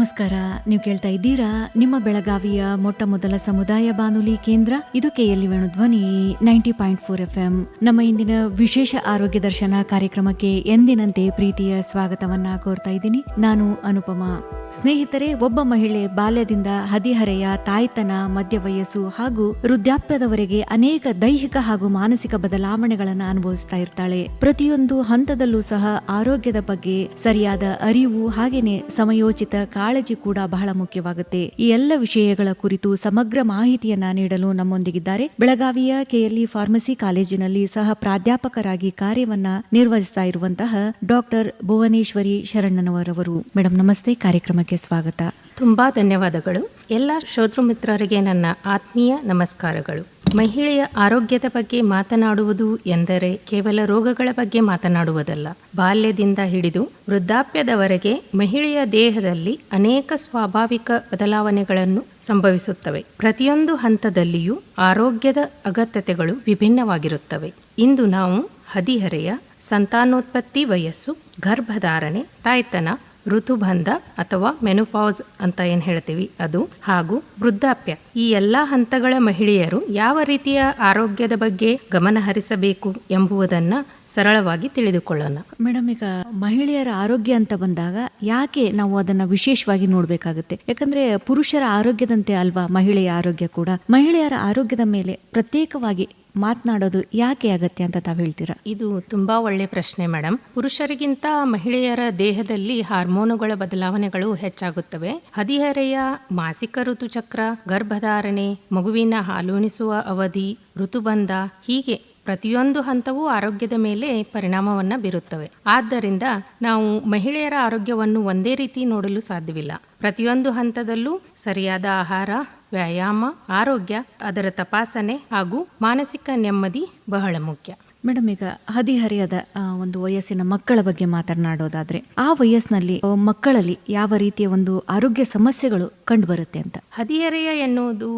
ನಮಸ್ಕಾರ. ನೀವು ಕೇಳ್ತಾ ಇದ್ದೀರಾ ನಿಮ್ಮ ಬೆಳಗಾವಿಯ ಮೊಟ್ಟ ಮೊದಲ ಸಮುದಾಯ ಬಾನುಲಿ ಕೇಂದ್ರ ಇದು KLE ಧ್ವನಿ 90.4 FM. ನಮ್ಮ ಇಂದಿನ ವಿಶೇಷ ಆರೋಗ್ಯ ದರ್ಶನ ಕಾರ್ಯಕ್ರಮಕ್ಕೆ ಎಂದಿನಂತೆ ಪ್ರೀತಿಯ ಸ್ವಾಗತವನ್ನ ಕೋರ್ತಾ ಇದ್ದೀನಿ. ನಾನು ಅನುಪಮಾ. ಸ್ನೇಹಿತರೆ, ಒಬ್ಬ ಮಹಿಳೆ ಬಾಲ್ಯದಿಂದ ಹದಿಹರೆಯ, ತಾಯ್ತನ, ಮಧ್ಯ ವಯಸ್ಸು ಹಾಗೂ ವೃದ್ಧಾಪ್ಯದವರೆಗೆ ಅನೇಕ ದೈಹಿಕ ಹಾಗೂ ಮಾನಸಿಕ ಬದಲಾವಣೆಗಳನ್ನು ಅನುಭವಿಸ್ತಾ ಇರ್ತಾಳೆ. ಪ್ರತಿಯೊಂದು ಹಂತದಲ್ಲೂ ಸಹ ಆರೋಗ್ಯದ ಬಗ್ಗೆ ಸರಿಯಾದ ಅರಿವು ಹಾಗೇನೆ ಸಮಯೋಚಿತ ಕಾಳಜಿ ಕೂಡ ಬಹಳ ಮುಖ್ಯವಾಗುತ್ತೆ. ಈ ಎಲ್ಲ ವಿಷಯಗಳ ಕುರಿತು ಸಮಗ್ರ ಮಾಹಿತಿಯನ್ನ ನೀಡಲು ನಮ್ಮೊಂದಿಗಿದ್ದಾರೆ ಬೆಳಗಾವಿಯ KLE ಫಾರ್ಮಸಿ ಕಾಲೇಜಿನಲ್ಲಿ ಸಹ ಪ್ರಾಧ್ಯಾಪಕರಾಗಿ ಕಾರ್ಯವನ್ನ ನಿರ್ವಹಿಸ್ತಾ ಇರುವಂತಹ ಡಾಕ್ಟರ್ ಭುವನೇಶ್ವರಿ ಶರಣ್ಣನವರವರು. ಮೇಡಮ್ ನಮಸ್ತೆ, ಕಾರ್ಯಕ್ರಮಕ್ಕೆ ಸ್ವಾಗತ. ತುಂಬಾ ಧನ್ಯವಾದಗಳು. ಎಲ್ಲ ಶ್ರೋತೃ ಮಿತ್ರರಿಗೆ ನನ್ನ ಆತ್ಮೀಯ ನಮಸ್ಕಾರಗಳು. ಮಹಿಳೆಯ ಆರೋಗ್ಯದ ಬಗ್ಗೆ ಮಾತನಾಡುವುದು ಎಂದರೆ ಕೇವಲ ರೋಗಗಳ ಬಗ್ಗೆ ಮಾತನಾಡುವುದಲ್ಲ. ಬಾಲ್ಯದಿಂದ ಹಿಡಿದು ವೃದ್ಧಾಪ್ಯದವರೆಗೆ ಮಹಿಳೆಯ ದೇಹದಲ್ಲಿ ಅನೇಕ ಸ್ವಾಭಾವಿಕ ಬದಲಾವಣೆಗಳನ್ನು ಸಂಭವಿಸುತ್ತವೆ. ಪ್ರತಿಯೊಂದು ಹಂತದಲ್ಲಿಯೂ ಆರೋಗ್ಯದ ಅಗತ್ಯತೆಗಳು ವಿಭಿನ್ನವಾಗಿರುತ್ತವೆ. ಇಂದು ನಾವು ಹದಿಹರೆಯ, ಸಂತಾನೋತ್ಪತ್ತಿ ವಯಸ್ಸು, ಗರ್ಭಧಾರಣೆ, ತಾಯ್ತನ, ಋತುಬಂಧ ಅಥವಾ ಮೆನೋಪಾಸ್ ಅಂತ ಏನು ಹೇಳ್ತೀವಿ ಅದು, ಹಾಗೂ ವೃದ್ಧಾಪ್ಯ, ಈ ಎಲ್ಲ ಹಂತಗಳ ಮಹಿಳೆಯರು ಯಾವ ರೀತಿಯ ಆರೋಗ್ಯದ ಬಗ್ಗೆ ಗಮನ ಹರಿಸಬೇಕು ಎಂಬುದನ್ನ ಸರಳವಾಗಿ ತಿಳಿದುಕೊಳ್ಳೋಣ. ಮೇಡಮ್, ಈಗ ಮಹಿಳೆಯರ ಆರೋಗ್ಯ ಅಂತ ಬಂದಾಗ ಯಾಕೆ ನಾವು ಅದನ್ನ ವಿಶೇಷವಾಗಿ ನೋಡ್ಬೇಕಾಗುತ್ತೆ? ಯಾಕಂದ್ರೆ ಪುರುಷರ ಆರೋಗ್ಯದಂತೆ ಅಲ್ವಾ ಮಹಿಳೆಯ ಆರೋಗ್ಯ ಕೂಡ. ಮಹಿಳೆಯರ ಆರೋಗ್ಯದ ಮೇಲೆ ಪ್ರತ್ಯೇಕವಾಗಿ ಮಾತನಾಡೋದು ಯಾಕೆ ಅಗತ್ಯ ಅಂತ ತಾವು ಹೇಳ್ತೀರಾ? ಇದು ತುಂಬಾ ಒಳ್ಳೆ ಪ್ರಶ್ನೆ ಮೇಡಮ್. ಪುರುಷರಿಗಿಂತ ಮಹಿಳೆಯರ ದೇಹದಲ್ಲಿ ಹಾರ್ಮೋನುಗಳ ಬದಲಾವಣೆಗಳು ಹೆಚ್ಚಾಗುತ್ತವೆ. ಹದಿಹರೆಯ, ಮಾಸಿಕ ಋತುಚಕ್ರ, ಗರ್ಭಧಾರಣೆ, ಮಗುವಿನ ಹಾಲುಣಿಸುವ ಅವಧಿ, ಋತುಬಂಧ, ಹೀಗೆ ಪ್ರತಿಯೊಂದು ಹಂತವೂ ಆರೋಗ್ಯದ ಮೇಲೆ ಪರಿಣಾಮವನ್ನು ಬೀರುತ್ತವೆ. ಆದ್ದರಿಂದ ನಾವು ಮಹಿಳೆಯರ ಆರೋಗ್ಯವನ್ನು ಒಂದೇ ರೀತಿ ನೋಡಲು ಸಾಧ್ಯವಿಲ್ಲ. ಪ್ರತಿಯೊಂದು ಹಂತದಲ್ಲೂ ಸರಿಯಾದ ಆಹಾರ, ವ್ಯಾಯಾಮ, ಆರೋಗ್ಯ, ಅದರ ತಪಾಸಣೆ ಹಾಗೂ ಮಾನಸಿಕ ನೆಮ್ಮದಿ ಬಹಳ ಮುಖ್ಯ. ಮೇಡಮ್, ಈಗ ಹದಿಹರೆಯದ ಒಂದು ವಯಸ್ಸಿನ ಮಕ್ಕಳ ಬಗ್ಗೆ ಮಾತನಾಡೋದಾದ್ರೆ ಆ ವಯಸ್ಸಿನಲ್ಲಿ ಮಕ್ಕಳಲ್ಲಿ ಯಾವ ರೀತಿಯ ಒಂದು ಆರೋಗ್ಯ ಸಮಸ್ಯೆಗಳು ಕಂಡುಬರುತ್ತೆ ಅಂತ? ಹದಿಹರೆಯ ಎನ್ನುವುದು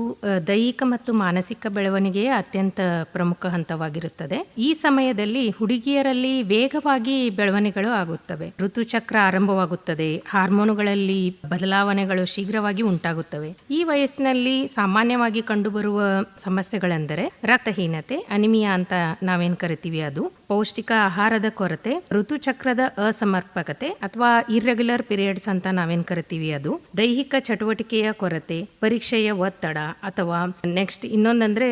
ದೈಹಿಕ ಮತ್ತು ಮಾನಸಿಕ ಬೆಳವಣಿಗೆಯ ಅತ್ಯಂತ ಪ್ರಮುಖ ಹಂತವಾಗಿರುತ್ತದೆ. ಈ ಸಮಯದಲ್ಲಿ ಹುಡುಗಿಯರಲ್ಲಿ ವೇಗವಾಗಿ ಬೆಳವಣಿಗೆಗಳು ಆಗುತ್ತವೆ. ಋತುಚಕ್ರ ಆರಂಭವಾಗುತ್ತದೆ. ಹಾರ್ಮೋನುಗಳಲ್ಲಿ ಬದಲಾವಣೆಗಳು ಶೀಘ್ರವಾಗಿ ಉಂಟಾಗುತ್ತವೆ. ಈ ವಯಸ್ಸಿನಲ್ಲಿ ಸಾಮಾನ್ಯವಾಗಿ ಕಂಡುಬರುವ ಸಮಸ್ಯೆಗಳೆಂದರೆ ರಕ್ತಹೀನತೆ, ಅನಿಮಿಯಾ ಅಂತ ನಾವೇನ್ ಕರಿತೀವಿ ಅದು, ಪೌಷ್ಟಿಕ ಆಹಾರದ ಕೊರತೆ, ಋತುಚಕ್ರದ ಅಸಮರ್ಪಕತೆ ಅಥವಾ ಇರ್ರೆಗ್ಯುಲರ್ ಪೀರಿಯಡ್ಸ್ ಅಂತ ನಾವೇನ್ ಕರಿತೀವಿ ಅದು, ದೈಹಿಕ ಚಟುವಟಿಕೆಯ ಕೊರತೆ, ಪರೀಕ್ಷೆಯ ಒತ್ತಡ, ಅಥವಾ ನೆಕ್ಸ್ಟ್ ಇನ್ನೊಂದಂದ್ರೆ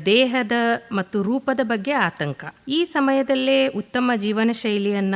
ದೇಹದ ಮತ್ತು ರೂಪದ ಬಗ್ಗೆ ಆತಂಕ. ಈ ಸಮಯದಲ್ಲೇ ಉತ್ತಮ ಜೀವನ ಶೈಲಿಯನ್ನ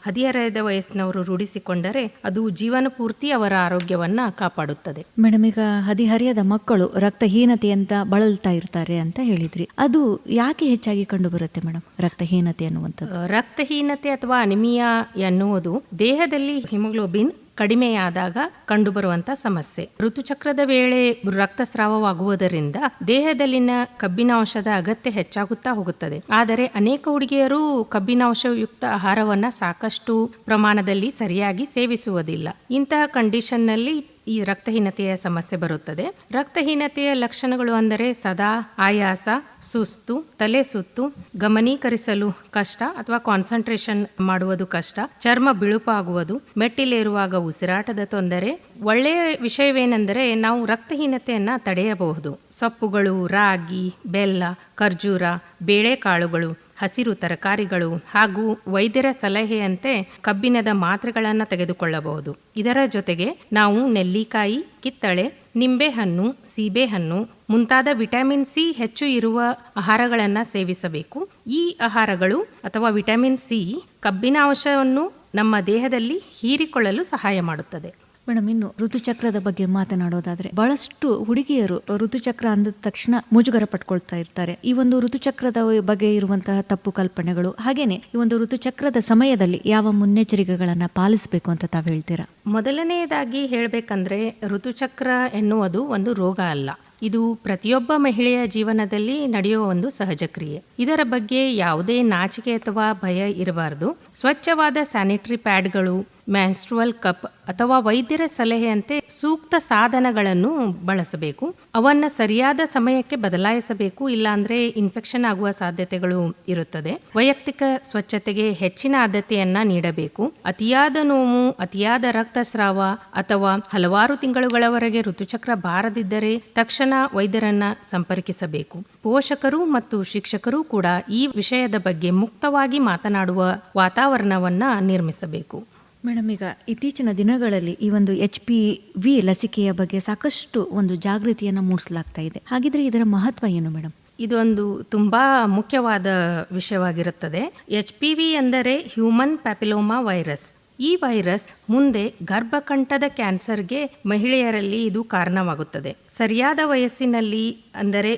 ಹದಿಹರೆಯದ ವಯಸ್ಸಿನವರು ರೂಢಿಸಿಕೊಂಡರೆ ಅದು ಜೀವನ ಪೂರ್ತಿ ಅವರ ಆರೋಗ್ಯವನ್ನ ಕಾಪಾಡುತ್ತದೆ. ಮೇಡಮ್, ಈಗ ಹದಿಹರೆಯದ ಮಕ್ಕಳು ರಕ್ತಹೀನತೆಯಂತ ಬಳಲ್ತಾ ಇರ್ತಾರೆ ಅಂತ ಹೇಳಿದ್ರಿ. ಅದು ಯಾಕೆ ಹೆಚ್ಚಾಗಿ ಕಂಡು ಬರುತ್ತೆ ಮೇಡಮ್, ರಕ್ತಹೀನತೆ ಅನ್ನುವಂಥದ್ದು? ರಕ್ತಹೀನತೆ ಅಥವಾ ಅನಿಮಿಯಾ ಎನ್ನುವುದು ದೇಹದಲ್ಲಿ ಹಿಮೋಗ್ಲೋಬಿನ್ ಕಡಿಮೆಯಾದಾಗ ಕಂಡುಬರುವಂತ ಸಮಸ್ಯೆ. ಋತುಚಕ್ರದ ವೇಳೆ ರಕ್ತಸ್ರಾವವಾಗುವುದರಿಂದ ದೇಹದಲ್ಲಿನ ಕಬ್ಬಿನಾಂಶದ ಅಗತ್ಯ ಹೆಚ್ಚಾಗುತ್ತಾ ಹೋಗುತ್ತದೆ. ಆದರೆ ಅನೇಕ ಹುಡುಗಿಯರು ಕಬ್ಬಿನಾಂಶಯುಕ್ತ ಆಹಾರವನ್ನ ಸಾಕಷ್ಟು ಪ್ರಮಾಣದಲ್ಲಿ ಸರಿಯಾಗಿ ಸೇವಿಸುವುದಿಲ್ಲ. ಇಂತಹ ಕಂಡೀಷನ್ನಲ್ಲಿ ಈ ರಕ್ತಹೀನತೆಯ ಸಮಸ್ಯೆ ಬರುತ್ತದೆ. ರಕ್ತಹೀನತೆಯ ಲಕ್ಷಣಗಳು ಅಂದರೆ ಸದಾ ಆಯಾಸ, ಸುಸ್ತು, ತಲೆ ಸುತ್ತು, ಗಮನೀಕರಿಸಲು ಕಷ್ಟ ಅಥವಾ ಕಾನ್ಸಂಟ್ರೇಷನ್ ಮಾಡುವುದು ಕಷ್ಟ, ಚರ್ಮ ಬಿಳುಪಾಗುವುದು, ಮೆಟ್ಟಿಲೇರುವಾಗ ಉಸಿರಾಟದ ತೊಂದರೆ. ಒಳ್ಳೆಯ ವಿಷಯವೇನೆಂದರೆ ನಾವು ರಕ್ತಹೀನತೆಯನ್ನ ತಡೆಯಬಹುದು. ಸೊಪ್ಪುಗಳು, ರಾಗಿ, ಬೆಲ್ಲ, ಖರ್ಜೂರ, ಬೇಳೆಕಾಳುಗಳು, ಹಸಿರು ತರಕಾರಿಗಳು ಹಾಗೂ ವೈದ್ಯರ ಸಲಹೆಯಂತೆ ಕಬ್ಬಿಣದ ಮಾತ್ರೆಗಳನ್ನು ತೆಗೆದುಕೊಳ್ಳಬಹುದು. ಇದರ ಜೊತೆಗೆ ನಾವು ನೆಲ್ಲಿಕಾಯಿ, ಕಿತ್ತಳೆ, ನಿಂಬೆಹಣ್ಣು, ಸೀಬೆಹಣ್ಣು ಮುಂತಾದ ವಿಟಮಿನ್ ಸಿ ಹೆಚ್ಚು ಇರುವ ಆಹಾರಗಳನ್ನು ಸೇವಿಸಬೇಕು. ಈ ಆಹಾರಗಳು ಅಥವಾ ವಿಟಮಿನ್ ಸಿ ಕಬ್ಬಿನಾಂಶವನ್ನು ನಮ್ಮ ದೇಹದಲ್ಲಿ ಹೀರಿಕೊಳ್ಳಲು ಸಹಾಯ ಮಾಡುತ್ತದೆ. ಮೇಡಮ್, ಇನ್ನು ಋತುಚಕ್ರದ ಬಗ್ಗೆ ಮಾತನಾಡೋದಾದ್ರೆ ಬಹಳಷ್ಟು ಹುಡುಗಿಯರು ಋತುಚಕ್ರ ಅಂದ ತಕ್ಷಣ ಮುಜುಗರ ಪಟ್ಕೊಳ್ತಾ ಇರ್ತಾರೆ. ಈ ಒಂದು ಋತುಚಕ್ರದ ಬಗ್ಗೆ ಇರುವಂತಹ ತಪ್ಪು ಕಲ್ಪನೆಗಳು, ಹಾಗೇನೆ ಈ ಒಂದು ಋತುಚಕ್ರದ ಸಮಯದಲ್ಲಿ ಯಾವ ಮುನ್ನೆಚ್ಚರಿಕೆಗಳನ್ನ ಪಾಲಿಸಬೇಕು ಅಂತ ತಾವು ಹೇಳ್ತೀರಾ? ಮೊದಲನೆಯದಾಗಿ ಹೇಳಬೇಕಂದ್ರೆ ಋತುಚಕ್ರ ಎನ್ನುವುದು ಒಂದು ರೋಗ ಅಲ್ಲ. ಇದು ಪ್ರತಿಯೊಬ್ಬ ಮಹಿಳೆಯ ಜೀವನದಲ್ಲಿ ನಡೆಯುವ ಒಂದು ಸಹಜ ಕ್ರಿಯೆ. ಇದರ ಬಗ್ಗೆ ಯಾವುದೇ ನಾಚಿಕೆ ಅಥವಾ ಭಯ ಇರಬಾರದು. ಸ್ವಚ್ಛವಾದ ಸ್ಯಾನಿಟರಿ ಪ್ಯಾಡ್ಗಳು, ಮ್ಯಾನ್ಸ್ಟ್ರುವಲ್ ಕಪ್ ಅಥವಾ ವೈದ್ಯರ ಸಲಹೆಯಂತೆ ಸೂಕ್ತ ಸಾಧನಗಳನ್ನು ಬಳಸಬೇಕು. ಅವನ್ನ ಸರಿಯಾದ ಸಮಯಕ್ಕೆ ಬದಲಾಯಿಸಬೇಕು, ಇಲ್ಲಾಂದ್ರೆ ಇನ್ಫೆಕ್ಷನ್ ಆಗುವ ಸಾಧ್ಯತೆಗಳು ಇರುತ್ತದೆ. ವೈಯಕ್ತಿಕ ಸ್ವಚ್ಛತೆಗೆ ಹೆಚ್ಚಿನ ಆದ್ಯತೆಯನ್ನ ನೀಡಬೇಕು. ಅತಿಯಾದ ನೋವು, ಅತಿಯಾದ ರಕ್ತಸ್ರಾವ ಅಥವಾ ಹಲವಾರು ತಿಂಗಳುಗಳವರೆಗೆ ಋತುಚಕ್ರ ಬಾರದಿದ್ದರೆ ತಕ್ಷಣ ವೈದ್ಯರನ್ನ ಸಂಪರ್ಕಿಸಬೇಕು. ಪೋಷಕರು ಮತ್ತು ಶಿಕ್ಷಕರು ಕೂಡ ಈ ವಿಷಯದ ಬಗ್ಗೆ ಮುಕ್ತವಾಗಿ ಮಾತನಾಡುವ ವಾತಾವರಣವನ್ನ ನಿರ್ಮಿಸಬೇಕು. ಮೇಡಮ್, ಈಗ ಇತ್ತೀಚಿನ ದಿನಗಳಲ್ಲಿ ಈ ಒಂದು HPV ಲಸಿಕೆಯ ಬಗ್ಗೆ ಸಾಕಷ್ಟು ಒಂದು ಜಾಗೃತಿಯನ್ನು ಮೂಡಿಸಲಾಗ್ತಾ ಇದೆ. ಹಾಗಿದ್ರೆ ಇದರ ಮಹತ್ವ ಏನು ಮೇಡಮ್? ಇದೊಂದು ತುಂಬಾ ಮುಖ್ಯವಾದ ವಿಷಯವಾಗಿರುತ್ತದೆ. HPV ಎಂದರೆ ಹ್ಯೂಮನ್ ಪ್ಯಾಪಿಲೋಮಾ ವೈರಸ್. ಈ ವೈರಸ್ ಮುಂದೆ ಗರ್ಭಕಂಠದ ಕ್ಯಾನ್ಸರ್ಗೆ ಮಹಿಳೆಯರಲ್ಲಿ ಇದು ಕಾರಣವಾಗುತ್ತದೆ. ಸರಿಯಾದ ವಯಸ್ಸಿನಲ್ಲಿ, ಅಂದರೆ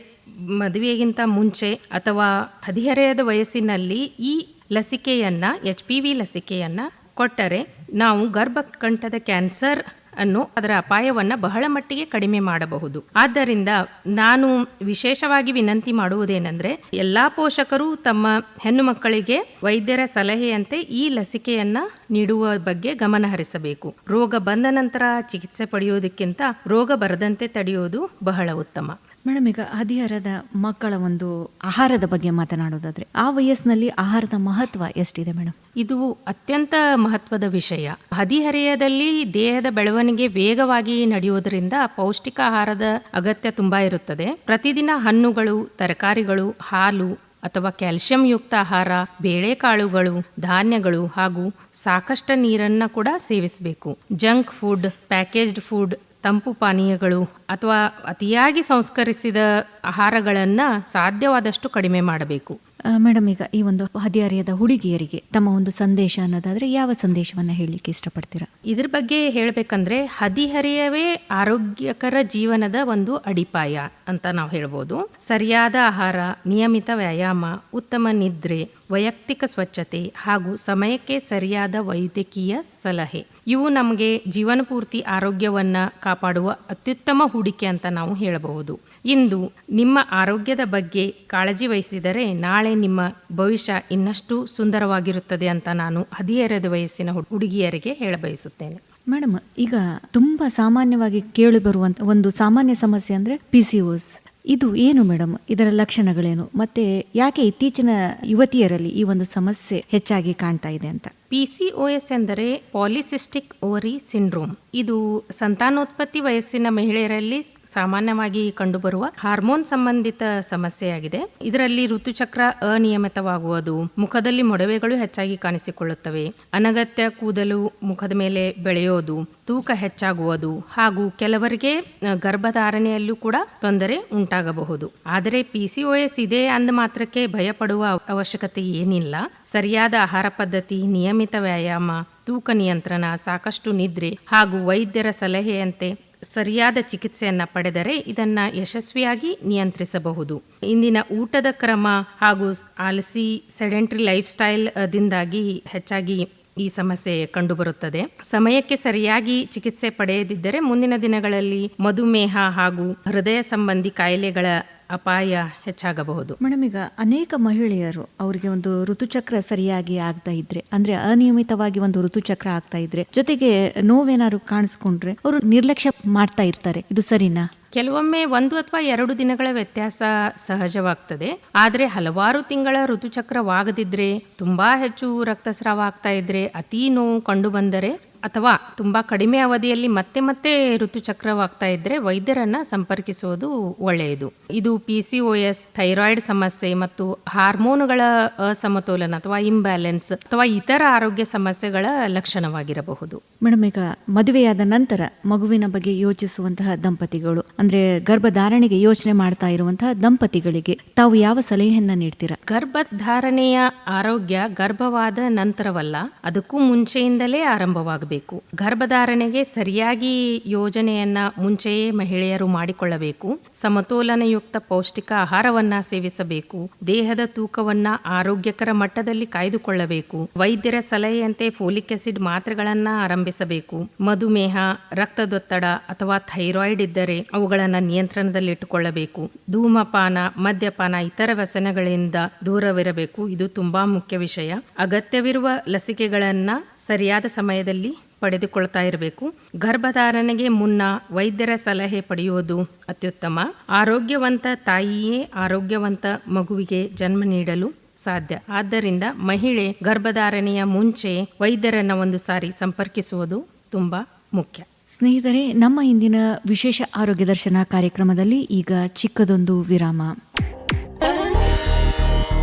ಮದುವೆಗಿಂತ ಮುಂಚೆ ಅಥವಾ ಹದಿಹರೆಯದ ವಯಸ್ಸಿನಲ್ಲಿ ಈ ಲಸಿಕೆಯನ್ನ, HPV ಲಸಿಕೆಯನ್ನ ಕೊಟ್ಟರೆ ನಾವು ಗರ್ಭಕಂಠದ ಕ್ಯಾನ್ಸರ್ ಅನ್ನು, ಅದರ ಅಪಾಯವನ್ನು ಬಹಳ ಮಟ್ಟಿಗೆ ಕಡಿಮೆ ಮಾಡಬಹುದು. ಆದ್ದರಿಂದ ನಾನು ವಿಶೇಷವಾಗಿ ವಿನಂತಿ ಮಾಡುವುದೇನೆಂದರೆ, ಎಲ್ಲಾ ಪೋಷಕರು ತಮ್ಮ ಹೆಣ್ಣು ಮಕ್ಕಳಿಗೆ ವೈದ್ಯರ ಸಲಹೆಯಂತೆ ಈ ಲಸಿಕೆಯನ್ನ ನೀಡುವ ಬಗ್ಗೆ ಗಮನ ಹರಿಸಬೇಕು. ರೋಗ ಬಂದ ನಂತರ ಚಿಕಿತ್ಸೆ ಪಡೆಯುವುದಕ್ಕಿಂತ ರೋಗ ಬರದಂತೆ ತಡೆಯುವುದು ಬಹಳ ಉತ್ತಮ. ಮೇಡಮ್, ಈಗ ಹದಿಹರೆಯದ ಮಕ್ಕಳ ಒಂದು ಆಹಾರದ ಬಗ್ಗೆ ಮಾತನಾಡೋದಾದ್ರೆ, ಆ ವಯಸ್ಸಿನಲ್ಲಿ ಆಹಾರದ ಮಹತ್ವ ಎಷ್ಟಿದೆ ಮೇಡಮ್? ಇದು ಅತ್ಯಂತ ಮಹತ್ವದ ವಿಷಯ. ಹದಿಹರೆಯದಲ್ಲಿ ದೇಹದ ಬೆಳವಣಿಗೆ ವೇಗವಾಗಿ ನಡೆಯುವುದರಿಂದ ಪೌಷ್ಟಿಕ ಆಹಾರದ ಅಗತ್ಯ ತುಂಬಾ ಇರುತ್ತದೆ. ಪ್ರತಿದಿನ ಹಣ್ಣುಗಳು, ತರಕಾರಿಗಳು, ಹಾಲು ಅಥವಾ ಕ್ಯಾಲ್ಸಿಯಂ ಯುಕ್ತ ಆಹಾರ, ಬೇಳೆಕಾಳುಗಳು, ಧಾನ್ಯಗಳು ಹಾಗೂ ಸಾಕಷ್ಟು ನೀರನ್ನ ಕೂಡ ಸೇವಿಸಬೇಕು. ಜಂಕ್ ಫುಡ್, ಪ್ಯಾಕೇಜ್ಡ್ ಫುಡ್, ತಂಪು ಪಾನೀಯಗಳು ಅಥವಾ ಅತಿಯಾಗಿ ಸಂಸ್ಕರಿಸಿದ ಆಹಾರಗಳನ್ನು ಸಾಧ್ಯವಾದಷ್ಟು ಕಡಿಮೆ ಮಾಡಬೇಕು. ಮೇಡಮ್, ಈಗ ಈ ಒಂದು ಹದಿಹರೆಯದ ಹುಡುಗಿಯರಿಗೆ ತಮ್ಮ ಒಂದು ಸಂದೇಶ ಅನ್ನೋದಾದ್ರೆ ಯಾವ ಸಂದೇಶವನ್ನ ಹೇಳಲಿಕ್ಕೆ ಇಷ್ಟಪಡ್ತೀರಾ? ಇದ್ರ ಬಗ್ಗೆ ಹೇಳಬೇಕಂದ್ರೆ, ಹದಿಹರೆಯವೇ ಆರೋಗ್ಯಕರ ಜೀವನದ ಒಂದು ಅಡಿಪಾಯ ಅಂತ ನಾವು ಹೇಳ್ಬೋದು. ಸರಿಯಾದ ಆಹಾರ, ನಿಯಮಿತ ವ್ಯಾಯಾಮ, ಉತ್ತಮ ನಿದ್ರೆ, ವೈಯಕ್ತಿಕ ಸ್ವಚ್ಛತೆ ಹಾಗೂ ಸಮಯಕ್ಕೆ ಸರಿಯಾದ ವೈದ್ಯಕೀಯ ಸಲಹೆ ಇವು ನಮಗೆ ಜೀವನ ಪೂರ್ತಿ ಆರೋಗ್ಯವನ್ನ ಕಾಪಾಡುವ ಅತ್ಯುತ್ತಮ ಹೂಡಿಕೆ ಅಂತ ನಾವು ಹೇಳಬಹುದು. ಇಂದು ನಿಮ್ಮ ಆರೋಗ್ಯದ ಬಗ್ಗೆ ಕಾಳಜಿ ವಹಿಸಿದರೆ ನಾಳೆ ನಿಮ್ಮ ಭವಿಷ್ಯ ಇನ್ನಷ್ಟು ಸುಂದರವಾಗಿರುತ್ತದೆ ಅಂತ ನಾನು ಹದಿಹರೆಯದ ವಯಸ್ಸಿನ ಹುಡುಗಿಯರಿಗೆ ಹೇಳಬಯಸುತ್ತೇನೆ. ಮೇಡಮ್, ಈಗ ತುಂಬಾ ಸಾಮಾನ್ಯವಾಗಿ ಕೇಳಿಬರುವಂತ ಒಂದು ಸಾಮಾನ್ಯ ಸಮಸ್ಯೆ ಅಂದ್ರೆ PCOS. ಇದು ಏನು ಮೇಡಮ್? ಇದರ ಲಕ್ಷಣಗಳೇನು? ಮತ್ತೆ ಯಾಕೆ ಇತ್ತೀಚಿನ ಯುವತಿಯರಲ್ಲಿ ಈ ಒಂದು ಸಮಸ್ಯೆ ಹೆಚ್ಚಾಗಿ ಕಾಣ್ತಾ ಇದೆ ಅಂತ? PCOS ಎಂದರೆ ಪಾಲಿಸಿಸ್ಟಿಕ್ ಓವರಿ ಸಿಂಡ್ರೋಮ್. ಇದು ಸಂತಾನೋತ್ಪತ್ತಿ ವಯಸ್ಸಿನ ಮಹಿಳೆಯರಲ್ಲಿ ಸಾಮಾನ್ಯವಾಗಿ ಕಂಡುಬರುವ ಹಾರ್ಮೋನ್ ಸಂಬಂಧಿತ ಸಮಸ್ಯೆಯಾಗಿದೆ. ಇದರಲ್ಲಿ ಋತುಚಕ್ರ ಅನಿಯಮಿತವಾಗುವುದು, ಮುಖದಲ್ಲಿ ಮೊಡವೆಗಳು ಹೆಚ್ಚಾಗಿ ಕಾಣಿಸಿಕೊಳ್ಳುತ್ತವೆ, ಅನಗತ್ಯ ಕೂದಲು ಮುಖದ ಮೇಲೆ ಬೆಳೆಯೋದು, ತೂಕ ಹೆಚ್ಚಾಗುವುದು ಹಾಗೂ ಕೆಲವರಿಗೆ ಗರ್ಭಧಾರಣೆಯಲ್ಲೂ ಕೂಡ ತೊಂದರೆ ಉಂಟಾಗಬಹುದು. ಆದರೆ PCOS ಇದೆ ಅಂದ ಮಾತ್ರಕ್ಕೆ ಭಯಪಡುವ ಅವಶ್ಯಕತೆ ಏನಿಲ್ಲ. ಸರಿಯಾದ ಆಹಾರ ಪದ್ಧತಿ, ನಿಯಮಿತ ವ್ಯಾಯಾಮ, ತೂಕ ನಿಯಂತ್ರಣ, ಸಾಕಷ್ಟು ನಿದ್ರೆ ಹಾಗೂ ವೈದ್ಯರ ಸಲಹೆಯಂತೆ ಸರಿಯಾದ ಚಿಕಿತ್ಸೆಯನ್ನ ಪಡೆದರೆ ಇದನ್ನ ಯಶಸ್ವಿಯಾಗಿ ನಿಯಂತ್ರಿಸಬಹುದು. ಇಂದಿನ ಊಟದ ಕ್ರಮ ಹಾಗೂ ಆಲಸಿ ಸೆಡೆಂಟ್ರಿ ಲೈಫ್ ಸ್ಟೈಲ್ ದಿಂದಾಗಿ ಹೆಚ್ಚಾಗಿ ಈ ಸಮಸ್ಯೆ ಕಂಡುಬರುತ್ತದೆ. ಸಮಯಕ್ಕೆ ಸರಿಯಾಗಿ ಚಿಕಿತ್ಸೆ ಪಡೆಯದಿದ್ದರೆ ಮುಂದಿನ ದಿನಗಳಲ್ಲಿ ಮಧುಮೇಹ ಹಾಗೂ ಹೃದಯ ಸಂಬಂಧಿ ಕಾಯಿಲೆಗಳ ಅಪಾಯ ಹೆಚ್ಚಾಗಬಹುದು. ಮೇಡಮ್, ಈಗ ಅನೇಕ ಮಹಿಳೆಯರು ಅವರಿಗೆ ಒಂದು ಋತುಚಕ್ರ ಸರಿಯಾಗಿ ಆಗ್ತಾ ಇದ್ರೆ, ಅಂದ್ರೆ ಅನಿಯಮಿತವಾಗಿ ಒಂದು ಋತುಚಕ್ರ ಆಗ್ತಾ ಇದ್ರೆ, ಜೊತೆಗೆ ನೋವೇನಾದ್ರು ಕಾಣಿಸ್ಕೊಂಡ್ರೆ ಅವರು ನಿರ್ಲಕ್ಷ್ಯ ಮಾಡ್ತಾ ಇರ್ತಾರೆ. ಇದು ಸರಿನಾ? ಕೆಲವೊಮ್ಮೆ 1 ಅಥವಾ 2 ದಿನಗಳ ವ್ಯತ್ಯಾಸ ಸಹಜವಾಗ್ತದೆ. ಆದರೆ ಹಲವಾರು ತಿಂಗಳ ಋತುಚಕ್ರವಾಗದಿದ್ರೆ, ತುಂಬಾ ಹೆಚ್ಚು ರಕ್ತಸ್ರಾವ ಆಗ್ತಾ ಇದ್ರೆ, ಅತಿ ನೋವು ಕಂಡು ಬಂದರೆ ಅಥವಾ ತುಂಬಾ ಕಡಿಮೆ ಅವಧಿಯಲ್ಲಿ ಮತ್ತೆ ಮತ್ತೆ ಋತುಚಕ್ರವಾಗ್ತಾ ಇದ್ರೆ ವೈದ್ಯರನ್ನ ಸಂಪರ್ಕಿಸುವುದು ಒಳ್ಳೆಯದು. ಇದು PCOS, ಥೈರಾಯ್ಡ್ ಸಮಸ್ಯೆ ಮತ್ತು ಹಾರ್ಮೋನುಗಳ ಅಸಮತೋಲನ ಅಥವಾ ಇಂಬ್ಯಾಲೆನ್ಸ್ ಅಥವಾ ಇತರ ಆರೋಗ್ಯ ಸಮಸ್ಯೆಗಳ ಲಕ್ಷಣವಾಗಿರಬಹುದು. ಮೇಡಮ್, ಈಗ ಮದುವೆಯಾದ ನಂತರ ಮಗುವಿನ ಬಗ್ಗೆ ಯೋಚಿಸುವಂತಹ ದಂಪತಿಗಳು, ಅಂದ್ರೆ ಗರ್ಭಧಾರಣೆಗೆ ಯೋಚನೆ ಮಾಡ್ತಾ ಇರುವಂತಹ ದಂಪತಿಗಳಿಗೆ ತಾವು ಯಾವ ಸಲಹೆಯನ್ನ ನೀಡ್ತೀರಾ? ಗರ್ಭಧಾರಣೆಯ ಆರೋಗ್ಯ ಗರ್ಭವಾದ ನಂತರವಲ್ಲ, ಅದಕ್ಕೂ ಮುಂಚೆಯಿಂದಲೇ ಆರಂಭವಾಗಬೇಕು. ಗರ್ಭಧಾರಣೆಗೆ ಸರಿಯಾಗಿ ಯೋಜನೆಯನ್ನ ಮುಂಚೆಯೇ ಮಹಿಳೆಯರು ಮಾಡಿಕೊಳ್ಳಬೇಕು. ಸಮತೋಲನಯುಕ್ತ ಪೌಷ್ಟಿಕ ಆಹಾರವನ್ನ ಸೇವಿಸಬೇಕು. ದೇಹದ ತೂಕವನ್ನ ಆರೋಗ್ಯಕರ ಮಟ್ಟದಲ್ಲಿ ಕಾಯ್ದುಕೊಳ್ಳಬೇಕು. ವೈದ್ಯರ ಸಲಹೆಯಂತೆ ಫೋಲಿಕ್ ಆಸಿಡ್ ಮಾತ್ರೆಗಳನ್ನ ಆರಂಭಿಸಬೇಕು. ಮಧುಮೇಹ, ರಕ್ತದೊತ್ತಡ ಅಥವಾ ಥೈರಾಯ್ಡ್ ಇದ್ದರೆ ಅವುಗಳನ್ನು ನಿಯಂತ್ರಣದಲ್ಲಿಟ್ಟುಕೊಳ್ಳಬೇಕು. ಧೂಮಪಾನ, ಮದ್ಯಪಾನ, ಇತರ ವ್ಯಸನಗಳಿಂದ ದೂರವಿರಬೇಕು. ಇದು ತುಂಬಾ ಮುಖ್ಯ ವಿಷಯ. ಅಗತ್ಯವಿರುವ ಲಸಿಕೆಗಳನ್ನ ಸರಿಯಾದ ಸಮಯದಲ್ಲಿ ಪಡೆದುಕೊಳ್ತಾ ಇರಬೇಕು. ಗರ್ಭಧಾರಣೆಗೆ ಮುನ್ನ ವೈದ್ಯರ ಸಲಹೆ ಪಡೆಯುವುದು ಅತ್ಯುತ್ತಮ. ಆರೋಗ್ಯವಂತ ತಾಯಿಯೇ ಆರೋಗ್ಯವಂತ ಮಗುವಿಗೆ ಜನ್ಮ ನೀಡಲು ಸಾಧ್ಯ. ಆದ್ದರಿಂದ ಮಹಿಳೆ ಗರ್ಭಧಾರಣೆಯ ಮುಂಚೆ ವೈದ್ಯರನ್ನ ಒಂದು ಸಾರಿ ಸಂಪರ್ಕಿಸುವುದು ತುಂಬಾ ಮುಖ್ಯ. ಸ್ನೇಹಿತರೆ, ನಮ್ಮ ಇಂದಿನ ವಿಶೇಷ ಆರೋಗ್ಯ ದರ್ಶನ ಕಾರ್ಯಕ್ರಮದಲ್ಲಿ ಈಗ ಚಿಕ್ಕದೊಂದು ವಿರಾಮ.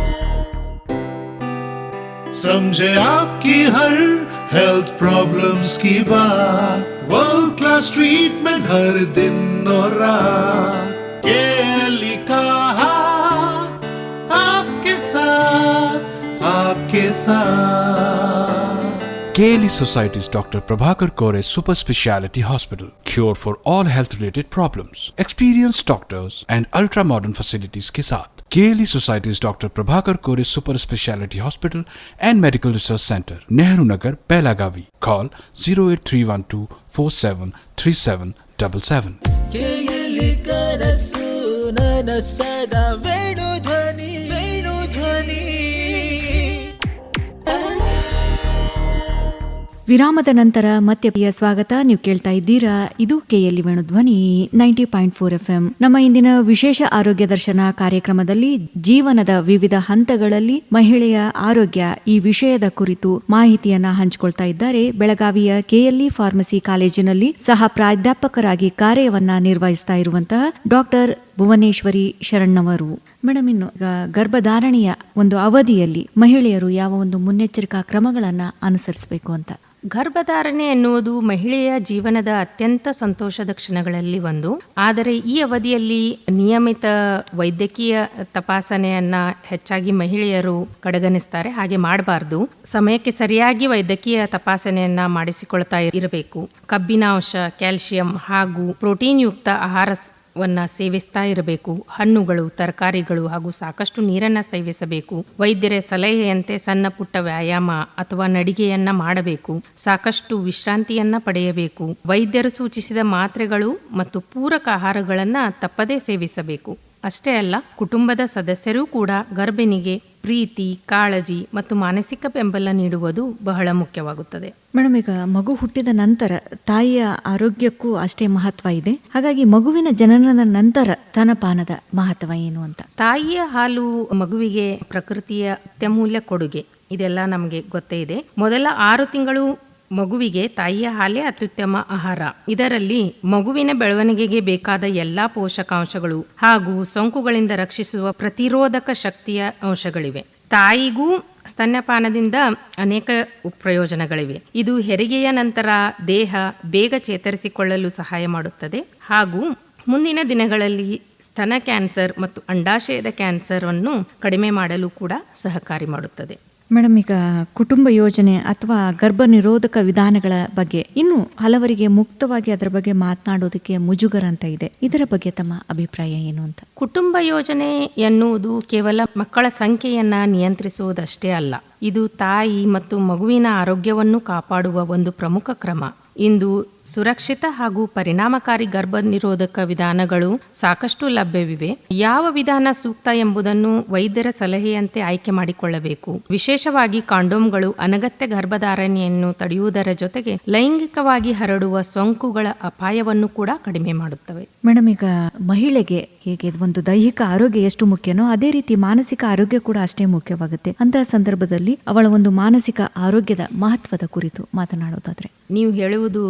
समझे आपकी हर हेल्थ प्रॉब्लम्स की बात, वर्ल्ड क्लास ट्रीटमेंट हर दिन और रात, केएलई का हाथ आपके साथ, आपके साथ. KLE Society's Dr. Prabhakar Kore Super Speciality Hospital. Cure for all health related problems. Experienced doctors and ultra modern facilities के साथ. KLE Society's Dr. Prabhakar Kore Super Speciality Hospital and Medical Research Center, Nehru Nagar, Belagavi. Call 08312 473777. KLE ಕನಸು ನನಸದ ವೇಣುಧ್ವನಿ, ವೇಣುಧ್ವನಿ. ವಿರಾಮದ ನಂತರ ಮತ್ತೆ ಸ್ವಾಗತ. ನೀವು ಕೇಳ್ತಾ ಇದ್ದೀರಾ, ಇದು ಕೆಎಲ್ಇ ವೇಣುಧ್ವನಿ 90.4 FM. ನಮ್ಮ ಇಂದಿನ ವಿಶೇಷ ಆರೋಗ್ಯ ದರ್ಶನ ಕಾರ್ಯಕ್ರಮದಲ್ಲಿ ಜೀವನದ ವಿವಿಧ ಹಂತಗಳಲ್ಲಿ ಮಹಿಳೆಯ ಆರೋಗ್ಯ ಈ ವಿಷಯದ ಕುರಿತು ಮಾಹಿತಿಯನ್ನ ಹಂಚಿಕೊಳ್ತಾ ಇದ್ದಾರೆ ಬೆಳಗಾವಿಯ ಕೆಎಲ್ಇ ಫಾರ್ಮಸಿ ಕಾಲೇಜಿನಲ್ಲಿ ಸಹ ಪ್ರಾಧ್ಯಾಪಕರಾಗಿ ಕಾರ್ಯವನ್ನ ನಿರ್ವಹಿಸ್ತಾ ಇರುವಂತಹ ಡಾಕ್ಟರ್ ಭುವನೇಶ್ವರಿ ಶರಣ್ಣವರು. ಮೇಡಮ್, ಇನ್ನು ಈಗ ಗರ್ಭಧಾರಣೆಯ ಒಂದು ಅವಧಿಯಲ್ಲಿ ಮಹಿಳೆಯರು ಯಾವ ಒಂದು ಮುನ್ನೆಚ್ಚರಿಕಾ ಕ್ರಮಗಳನ್ನ ಅನುಸರಿಸಬೇಕು ಅಂತ? ಗರ್ಭಧಾರಣೆ ಎನ್ನುವುದು ಮಹಿಳೆಯ ಜೀವನದ ಅತ್ಯಂತ ಸಂತೋಷದ ಕ್ಷಣಗಳಲ್ಲಿ ಒಂದು. ಆದರೆ ಈ ಅವಧಿಯಲ್ಲಿ ನಿಯಮಿತ ವೈದ್ಯಕೀಯ ತಪಾಸಣೆಯನ್ನ ಹೆಚ್ಚಾಗಿ ಮಹಿಳೆಯರು ಕಡೆಗಣಿಸ್ತಾರೆ. ಹಾಗೆ ಮಾಡಬಾರ್ದು. ಸಮಯಕ್ಕೆ ಸರಿಯಾಗಿ ವೈದ್ಯಕೀಯ ತಪಾಸಣೆಯನ್ನ ಮಾಡಿಸಿಕೊಳ್ತಾ ಇರಬೇಕು. ಕಬ್ಬಿನಾಂಶ, ಕ್ಯಾಲ್ಸಿಯಂ ಹಾಗೂ ಪ್ರೋಟೀನ್ ಯುಕ್ತ ಆಹಾರ ಸೇವಿಸ್ತಾ ಇರಬೇಕು. ಹಣ್ಣುಗಳು, ತರಕಾರಿಗಳು ಹಾಗೂ ಸಾಕಷ್ಟು ನೀರನ್ನು ಸೇವಿಸಬೇಕು. ವೈದ್ಯರ ಸಲಹೆಯಂತೆ ಸಣ್ಣ ಪುಟ್ಟ ವ್ಯಾಯಾಮ ಅಥವಾ ನಡಿಗೆಯನ್ನ ಮಾಡಬೇಕು. ಸಾಕಷ್ಟು ವಿಶ್ರಾಂತಿಯನ್ನ ಪಡೆಯಬೇಕು. ವೈದ್ಯರು ಸೂಚಿಸಿದ ಮಾತ್ರೆಗಳು ಮತ್ತು ಪೂರಕ ಆಹಾರಗಳನ್ನು ತಪ್ಪದೇ ಸೇವಿಸಬೇಕು. ಅಷ್ಟೇ ಅಲ್ಲ, ಕುಟುಂಬದ ಸದಸ್ಯರೂ ಕೂಡ ಗರ್ಭಿಣಿಗೆ ಪ್ರೀತಿ, ಕಾಳಜಿ ಮತ್ತು ಮಾನಸಿಕ ಬೆಂಬಲ ನೀಡುವುದು ಬಹಳ ಮುಖ್ಯವಾಗುತ್ತದೆ. ಮೇಡಮ್, ಈಗ ಮಗು ಹುಟ್ಟಿದ ನಂತರ ತಾಯಿಯ ಆರೋಗ್ಯಕ್ಕೂ ಅಷ್ಟೇ ಮಹತ್ವ ಇದೆ. ಹಾಗಾಗಿ ಮಗುವಿನ ಜನನದ ನಂತರ ಸ್ತನಪಾನದ ಮಹತ್ವ ಏನು ಅಂತ? ತಾಯಿಯ ಹಾಲು ಮಗುವಿಗೆ ಪ್ರಕೃತಿಯ ಅತ್ಯಮೂಲ್ಯ ಕೊಡುಗೆ. ಇದೆಲ್ಲ ನಮಗೆ ಗೊತ್ತೇ ಇದೆ. ಮೊದಲ 6 ತಿಂಗಳು ಮಗುವಿಗೆ ತಾಯಿಯ ಹಾಲೇ ಅತ್ಯುತ್ತಮ ಆಹಾರ. ಇದರಲ್ಲಿ ಮಗುವಿನ ಬೆಳವಣಿಗೆಗೆ ಬೇಕಾದ ಎಲ್ಲಾ ಪೋಷಕಾಂಶಗಳು ಹಾಗೂ ಸೋಂಕುಗಳಿಂದ ರಕ್ಷಿಸುವ ಪ್ರತಿರೋಧಕ ಶಕ್ತಿಯ ಅಂಶಗಳಿವೆ. ತಾಯಿಗೂ ಸ್ತನ್ಯಪಾನದಿಂದ ಅನೇಕ ಪ್ರಯೋಜನಗಳಿವೆ. ಇದು ಹೆರಿಗೆಯ ನಂತರ ದೇಹ ಬೇಗ ಚೇತರಿಸಿಕೊಳ್ಳಲು ಸಹಾಯ ಮಾಡುತ್ತದೆ ಹಾಗೂ ಮುಂದಿನ ದಿನಗಳಲ್ಲಿ ಸ್ತನ ಕ್ಯಾನ್ಸರ್ ಮತ್ತು ಅಂಡಾಶಯದ ಕ್ಯಾನ್ಸರ್ ಅನ್ನು ಕಡಿಮೆ ಮಾಡಲು ಕೂಡ ಸಹಕಾರಿ ಮಾಡುತ್ತದೆ. ಮೇಡಮ್, ಈಗ ಕುಟುಂಬ ಯೋಜನೆ ಅಥವಾ ಗರ್ಭ ನಿರೋಧಕ ವಿಧಾನಗಳ ಬಗ್ಗೆ ಇನ್ನು ಹಲವರಿಗೆ ಮುಕ್ತವಾಗಿ ಅದರ ಬಗ್ಗೆ ಮಾತನಾಡೋದಕ್ಕೆ ಮುಜುಗರ ಅಂತ ಇದೆ. ಇದರ ಬಗ್ಗೆ ತಮ್ಮ ಅಭಿಪ್ರಾಯ ಏನು ಅಂತ? ಕುಟುಂಬ ಯೋಜನೆ ಎನ್ನುವುದು ಕೇವಲ ಮಕ್ಕಳ ಸಂಖ್ಯೆಯನ್ನ ನಿಯಂತ್ರಿಸುವುದಷ್ಟೇ ಅಲ್ಲ. ಇದು ತಾಯಿ ಮತ್ತು ಮಗುವಿನ ಆರೋಗ್ಯವನ್ನು ಕಾಪಾಡುವ ಒಂದು ಪ್ರಮುಖ ಕ್ರಮ. ಇಂದು ಸುರಕ್ಷಿತ ಹಾಗೂ ಪರಿಣಾಮಕಾರಿ ಗರ್ಭ ನಿರೋಧಕ ವಿಧಾನಗಳು ಸಾಕಷ್ಟು ಲಭ್ಯವಿವೆ. ಯಾವ ವಿಧಾನ ಸೂಕ್ತ ಎಂಬುದನ್ನು ವೈದ್ಯರ ಸಲಹೆಯಂತೆ ಆಯ್ಕೆ ಮಾಡಿಕೊಳ್ಳಬೇಕು. ವಿಶೇಷವಾಗಿ ಕಾಂಡೋಮ್ಗಳು ಅನಗತ್ಯ ಗರ್ಭಧಾರಣೆಯನ್ನು ತಡೆಯುವುದರ ಜೊತೆಗೆ ಲೈಂಗಿಕವಾಗಿ ಹರಡುವ ಸೋಂಕುಗಳ ಅಪಾಯವನ್ನು ಕೂಡ ಕಡಿಮೆ ಮಾಡುತ್ತವೆ. ಮೇಡಮ್, ಈಗ ಮಹಿಳೆಗೆ ಹೇಗೆ ಒಂದು ದೈಹಿಕ ಆರೋಗ್ಯ ಎಷ್ಟು ಮುಖ್ಯನೋ ಅದೇ ರೀತಿ ಮಾನಸಿಕ ಆರೋಗ್ಯ ಕೂಡ ಅಷ್ಟೇ ಮುಖ್ಯವಾಗುತ್ತೆ. ಅಂತಹ ಸಂದರ್ಭದಲ್ಲಿ ಅವಳ ಒಂದು ಮಾನಸಿಕ ಆರೋಗ್ಯದ ಮಹತ್ವದ ಕುರಿತು ಮಾತನಾಡೋದಾದ್ರೆ? ನೀವು ಹೇಳುವುದು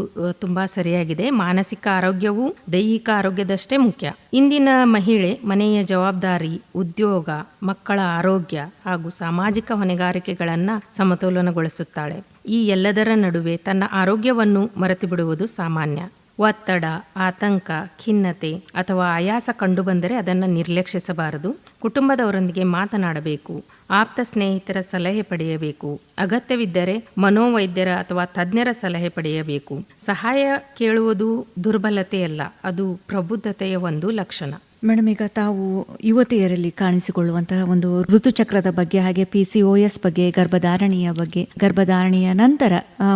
ತುಂಬಾ ಸರಿಯಾಗಿದೆ. ಮಾನಸಿಕ ಆರೋಗ್ಯವು ದೈಹಿಕ ಆರೋಗ್ಯದಷ್ಟೇ ಮುಖ್ಯ. ಇಂದಿನ ಮಹಿಳೆ ಮನೆಯ ಜವಾಬ್ದಾರಿ, ಉದ್ಯೋಗ, ಮಕ್ಕಳ ಆರೋಗ್ಯ ಹಾಗೂ ಸಾಮಾಜಿಕ ಹೊಣೆಗಾರಿಕೆಗಳನ್ನ ಸಮತೋಲನಗೊಳಿಸುತ್ತಾಳೆ. ಈ ಎಲ್ಲದರ ನಡುವೆ ತನ್ನ ಆರೋಗ್ಯವನ್ನು ಮರೆತು ಬಿಡುವುದು ಸಾಮಾನ್ಯ. ಒತ್ತಡ, ಆತಂಕ, ಖಿನ್ನತೆ ಅಥವಾ ಆಯಾಸ ಕಂಡುಬಂದರೆ ಅದನ್ನು ನಿರ್ಲಕ್ಷಿಸಬಾರದು. ಕುಟುಂಬದವರೊಂದಿಗೆ ಮಾತನಾಡಬೇಕು. ಆಪ್ತ ಸ್ನೇಹಿತರ ಸಲಹೆ ಪಡೆಯಬೇಕು. ಅಗತ್ಯವಿದ್ದರೆ ಮನೋವೈದ್ಯರ ಅಥವಾ ತಜ್ಞರ ಸಲಹೆ ಪಡೆಯಬೇಕು. ಸಹಾಯ ಕೇಳುವುದು ದುರ್ಬಲತೆಯಲ್ಲ, ಅದು ಪ್ರಬುದ್ಧತೆಯ ಒಂದು ಲಕ್ಷಣ. ಮೇಡಮ್, ಈಗ ತಾವು ಯುವತಿಯರಲ್ಲಿ ಕಾಣಿಸಿಕೊಳ್ಳುವಂತಹ ಒಂದು ಋತುಚಕ್ರದ ಬಗ್ಗೆ, ಹಾಗೆ PCOS ಬಗ್ಗೆ, ಗರ್ಭಧಾರಣೆಯ ಬಗ್ಗೆ, ಗರ್ಭಧಾರಣೆಯ ನಂತರ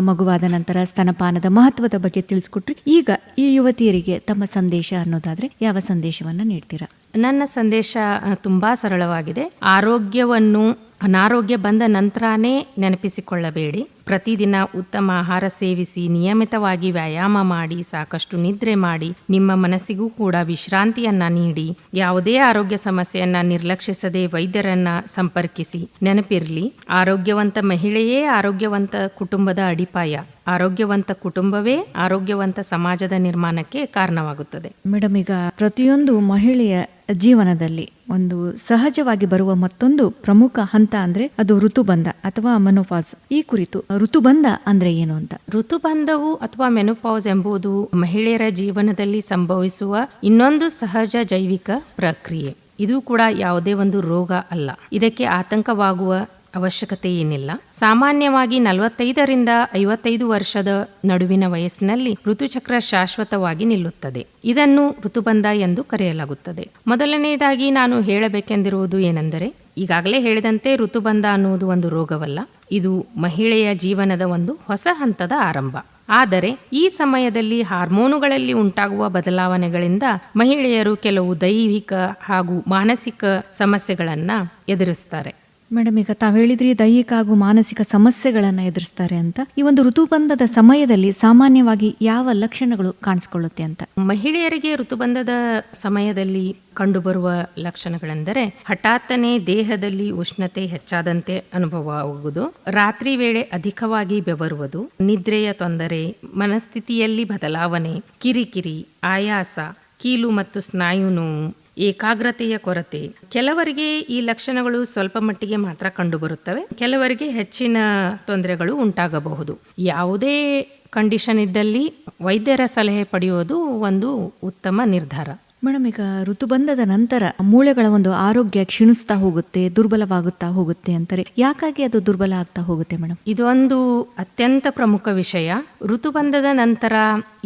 ಮಗುವಾದ ನಂತರ ಸ್ತನಪಾನದ ಮಹತ್ವದ ಬಗ್ಗೆ ತಿಳಿಸ್ಕೊಟ್ರಿ. ಈಗ ಈ ಯುವತಿಯರಿಗೆ ತಮ್ಮ ಸಂದೇಶ ಅನ್ನೋದಾದ್ರೆ ಯಾವ ಸಂದೇಶವನ್ನ ನೀಡ್ತೀರಾ? ನನ್ನ ಸಂದೇಶ ತುಂಬಾ ಸರಳವಾಗಿದೆ. ಆರೋಗ್ಯವನ್ನು ಅನಾರೋಗ್ಯ ಬಂದ ನಂತರನೇ ನೆನಪಿಸಿಕೊಳ್ಳಬೇಡಿ. ಪ್ರತಿದಿನ ಉತ್ತಮ ಆಹಾರ ಸೇವಿಸಿ ನಿಯಮಿತವಾಗಿ ವ್ಯಾಯಾಮ ಮಾಡಿ ಸಾಕಷ್ಟು ನಿದ್ರೆ ಮಾಡಿ ನಿಮ್ಮ ಮನಸ್ಸಿಗೂ ಕೂಡ ವಿಶ್ರಾಂತಿಯನ್ನ ನೀಡಿ ಯಾವುದೇ ಆರೋಗ್ಯ ಸಮಸ್ಯೆಯನ್ನ ನಿರ್ಲಕ್ಷಿಸದೆ ವೈದ್ಯರನ್ನ ಸಂಪರ್ಕಿಸಿ. ನೆನಪಿರಲಿ, ಆರೋಗ್ಯವಂತ ಮಹಿಳೆಯೇ ಆರೋಗ್ಯವಂತ ಕುಟುಂಬದ ಅಡಿಪಾಯ. ಆರೋಗ್ಯವಂತ ಕುಟುಂಬವೇ ಆರೋಗ್ಯವಂತ ಸಮಾಜದ ನಿರ್ಮಾಣಕ್ಕೆ ಕಾರಣವಾಗುತ್ತದೆ. ಮೇಡಮ್, ಈಗ ಪ್ರತಿಯೊಂದು ಮಹಿಳೆಯ ಜೀವನದಲ್ಲಿ ಒಂದು ಸಹಜವಾಗಿ ಬರುವ ಮತ್ತೊಂದು ಪ್ರಮುಖ ಹಂತ ಅಂದ್ರೆ ಅದು ಋತುಬಂಧ ಅಥವಾ ಮೆನೋಪಾಸ್. ಈ ಕುರಿತು ಋತುಬಂಧ ಅಂದ್ರೆ ಏನು ಅಂತ. ಋತುಬಂಧವು ಅಥವಾ ಮೆನೋಪಾಸ್ ಎಂಬುದು ಮಹಿಳೆಯರ ಜೀವನದಲ್ಲಿ ಸಂಭವಿಸುವ ಇನ್ನೊಂದು ಸಹಜ ಜೈವಿಕ ಪ್ರಕ್ರಿಯೆ. ಇದು ಕೂಡ ಯಾವುದೇ ಒಂದು ರೋಗ ಅಲ್ಲ. ಇದಕ್ಕೆ ಆತಂಕವಾಗುವ ಅವಶ್ಯಕತೆ ಏನಿಲ್ಲ. ಸಾಮಾನ್ಯವಾಗಿ 45ರಿಂದ 55 ವರ್ಷದ ನಡುವಿನ ವಯಸ್ಸಿನಲ್ಲಿ ಋತುಚಕ್ರ ಶಾಶ್ವತವಾಗಿ ನಿಲ್ಲುತ್ತದೆ. ಇದನ್ನು ಋತುಬಂಧ ಎಂದು ಕರೆಯಲಾಗುತ್ತದೆ. ಮೊದಲನೆಯದಾಗಿ ನಾನು ಹೇಳಬೇಕೆಂದಿರುವುದು ಏನೆಂದರೆ, ಈಗಾಗಲೇ ಹೇಳಿದಂತೆ ಋತುಬಂಧ ಅನ್ನುವುದು ಒಂದು ರೋಗವಲ್ಲ. ಇದು ಮಹಿಳೆಯ ಜೀವನದ ಒಂದು ಹೊಸ ಹಂತದ ಆರಂಭ. ಆದರೆ ಈ ಸಮಯದಲ್ಲಿ ಹಾರ್ಮೋನುಗಳಲ್ಲಿ ಉಂಟಾಗುವ ಬದಲಾವಣೆಗಳಿಂದ ಮಹಿಳೆಯರು ಕೆಲವು ದೈಹಿಕ ಹಾಗೂ ಮಾನಸಿಕ ಸಮಸ್ಯೆಗಳನ್ನು ಎದುರಿಸ್ತಾರೆ. ಮೇಡಮ್, ಈಗ ತಾವು ಹೇಳಿದ್ರಿ ದೈಹಿಕ ಹಾಗೂ ಮಾನಸಿಕ ಸಮಸ್ಯೆಗಳನ್ನು ಎದುರಿಸ್ತಾರೆ ಅಂತ. ಈ ಒಂದು ಋತುಬಂಧದ ಸಮಯದಲ್ಲಿ ಸಾಮಾನ್ಯವಾಗಿ ಯಾವ ಲಕ್ಷಣಗಳು ಕಾಣಿಸ್ಕೊಳ್ಳುತ್ತೆ ಅಂತ? ಮಹಿಳೆಯರಿಗೆ ಋತುಬಂಧದ ಸಮಯದಲ್ಲಿ ಕಂಡುಬರುವ ಲಕ್ಷಣಗಳೆಂದರೆ ಹಠಾತ್ತನೆ ದೇಹದಲ್ಲಿ ಉಷ್ಣತೆ ಹೆಚ್ಚಾದಂತೆ ಅನುಭವವಾಗುವುದು, ರಾತ್ರಿ ವೇಳೆ ಅಧಿಕವಾಗಿ ಬೆವರುವುದು, ನಿದ್ರೆಯ ತೊಂದರೆ, ಮನಸ್ಥಿತಿಯಲ್ಲಿ ಬದಲಾವಣೆ, ಕಿರಿಕಿರಿ, ಆಯಾಸ, ಕೀಲು ಮತ್ತು ಸ್ನಾಯು ನೋವು, ಏಕಾಗ್ರತೆಯ ಕೊರತೆ. ಕೆಲವರಿಗೆ ಈ ಲಕ್ಷಣಗಳು ಸ್ವಲ್ಪ ಮಟ್ಟಿಗೆ ಮಾತ್ರ ಕಂಡುಬರುತ್ತವೆ, ಕೆಲವರಿಗೆ ಹೆಚ್ಚಿನ ತೊಂದರೆಗಳು ಉಂಟಾಗಬಹುದು. ಯಾವುದೇ ಕಂಡೀಷನ್ ಇದ್ದಲ್ಲಿ ವೈದ್ಯರ ಸಲಹೆ ಪಡೆಯುವುದು ಒಂದು ಉತ್ತಮ ನಿರ್ಧಾರ. ಮೇಡಮ್, ಈಗ ಋತುಬಂಧದ ನಂತರ ಮೂಳೆಗಳ ಒಂದು ಆರೋಗ್ಯ ಕ್ಷೀಣಿಸ್ತಾ ಹೋಗುತ್ತೆ, ದುರ್ಬಲವಾಗುತ್ತಾ ಹೋಗುತ್ತೆ ಅಂತಾರೆ. ಯಾಕಾಗಿ ಅದು ದುರ್ಬಲ ಆಗ್ತಾ ಹೋಗುತ್ತೆ ಮೇಡಮ್? ಇದೊಂದು ಅತ್ಯಂತ ಪ್ರಮುಖ ವಿಷಯ. ಋತುಬಂಧದ ನಂತರ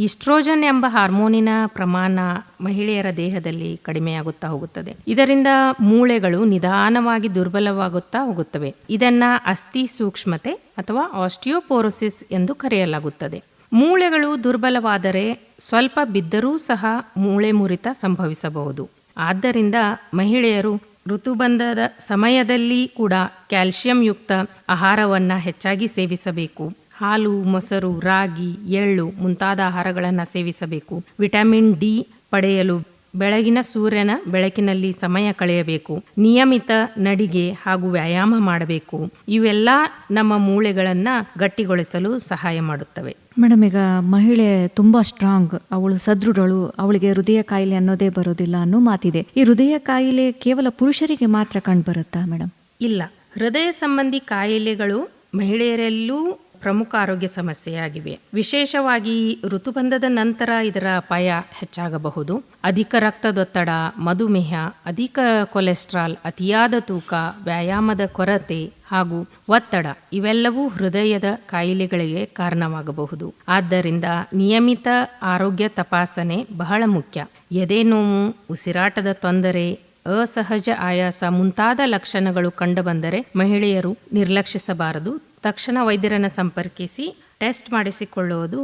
ಈಸ್ಟ್ರೋಜನ್ ಎಂಬ ಹಾರ್ಮೋನಿನ ಪ್ರಮಾಣ ಮಹಿಳೆಯರ ದೇಹದಲ್ಲಿ ಕಡಿಮೆಯಾಗುತ್ತಾ ಹೋಗುತ್ತದೆ. ಇದರಿಂದ ಮೂಳೆಗಳು ನಿಧಾನವಾಗಿ ದುರ್ಬಲವಾಗುತ್ತಾ ಹೋಗುತ್ತವೆ. ಇದನ್ನ ಅಸ್ಥಿ ಸೂಕ್ಷ್ಮತೆ ಅಥವಾ ಆಸ್ಟಿಯೋಪೋರೋಸಿಸ್ ಎಂದು ಕರೆಯಲಾಗುತ್ತದೆ. ಮೂಳೆಗಳು ದುರ್ಬಲವಾದರೆ ಸ್ವಲ್ಪ ಬಿದ್ದರೂ ಸಹ ಮೂಳೆ ಮುರಿತ ಸಂಭವಿಸಬಹುದು. ಆದ್ದರಿಂದ ಮಹಿಳೆಯರು ಋತುಬಂಧದ ಸಮಯದಲ್ಲಿ ಕೂಡ ಕ್ಯಾಲ್ಸಿಯಂ ಯುಕ್ತ ಆಹಾರವನ್ನು ಹೆಚ್ಚಾಗಿ ಸೇವಿಸಬೇಕು. ಹಾಲು, ಮೊಸರು, ರಾಗಿ, ಎಳ್ಳು ಮುಂತಾದ ಆಹಾರಗಳನ್ನು ಸೇವಿಸಬೇಕು. ವಿಟಮಿನ್ ಡಿ ಪಡೆಯಲು ಬೆಳಗಿನ ಸೂರ್ಯನ ಬೆಳಕಿನಲ್ಲಿ ಸಮಯ ಕಳೆಯಬೇಕು. ನಿಯಮಿತ ನಡಿಗೆ ಹಾಗೂ ವ್ಯಾಯಾಮ ಮಾಡಬೇಕು. ಇವೆಲ್ಲ ನಮ್ಮ ಮೂಳೆಗಳನ್ನು ಗಟ್ಟಿಗೊಳಿಸಲು ಸಹಾಯ ಮಾಡುತ್ತವೆ. ಮೇಡಮ್, ಈಗ ಮಹಿಳೆ ತುಂಬಾ ಸ್ಟ್ರಾಂಗ್, ಅವಳು ಸದೃಢಳು, ಅವಳಿಗೆ ಹೃದಯ ಕಾಯಿಲೆ ಅನ್ನೋದೇ ಬರೋದಿಲ್ಲ ಅನ್ನೋ ಮಾತಿದೆ. ಈ ಹೃದಯ ಕಾಯಿಲೆ ಕೇವಲ ಪುರುಷರಿಗೆ ಮಾತ್ರ ಕಂಡುಬರುತ್ತಾ ಮೇಡಮ್? ಇಲ್ಲ, ಹೃದಯ ಸಂಬಂಧಿ ಕಾಯಿಲೆಗಳು ಮಹಿಳೆಯರಲ್ಲೂ ಪ್ರಮುಖ ಆರೋಗ್ಯ ಸಮಸ್ಯೆಯಾಗಿವೆ. ವಿಶೇಷವಾಗಿ ಋತುಬಂಧದ ನಂತರ ಇದರ ಅಪಾಯ ಹೆಚ್ಚಾಗಬಹುದು. ಅಧಿಕ ರಕ್ತದೊತ್ತಡ, ಮಧುಮೇಹ, ಅಧಿಕ ಕೊಲೆಸ್ಟ್ರಾಲ್, ಅತಿಯಾದ ತೂಕ, ವ್ಯಾಯಾಮದ ಕೊರತೆ ಹಾಗೂ ಒತ್ತಡ ಇವೆಲ್ಲವೂ ಹೃದಯದ ಕಾಯಿಲೆಗಳಿಗೆ ಕಾರಣವಾಗಬಹುದು. ಆದ್ದರಿಂದ ನಿಯಮಿತ ಆರೋಗ್ಯ ತಪಾಸಣೆ ಬಹಳ ಮುಖ್ಯ. ಎದೆ ನೋವು, ಉಸಿರಾಟದ ತೊಂದರೆ, ಅಸಹಜ ಆಯಾಸ ಮುಂತಾದ ಲಕ್ಷಣಗಳು ಕಂಡುಬಂದರೆ ಮಹಿಳೆಯರು ನಿರ್ಲಕ್ಷಿಸಬಾರದು. ತಕ್ಷಣ ವೈದ್ಯರನ್ನು ಸಂಪರ್ಕಿಸಿ ಟೆಸ್ಟ್ ಮಾಡಿಸಿಕೊಳ್ಳುವುದು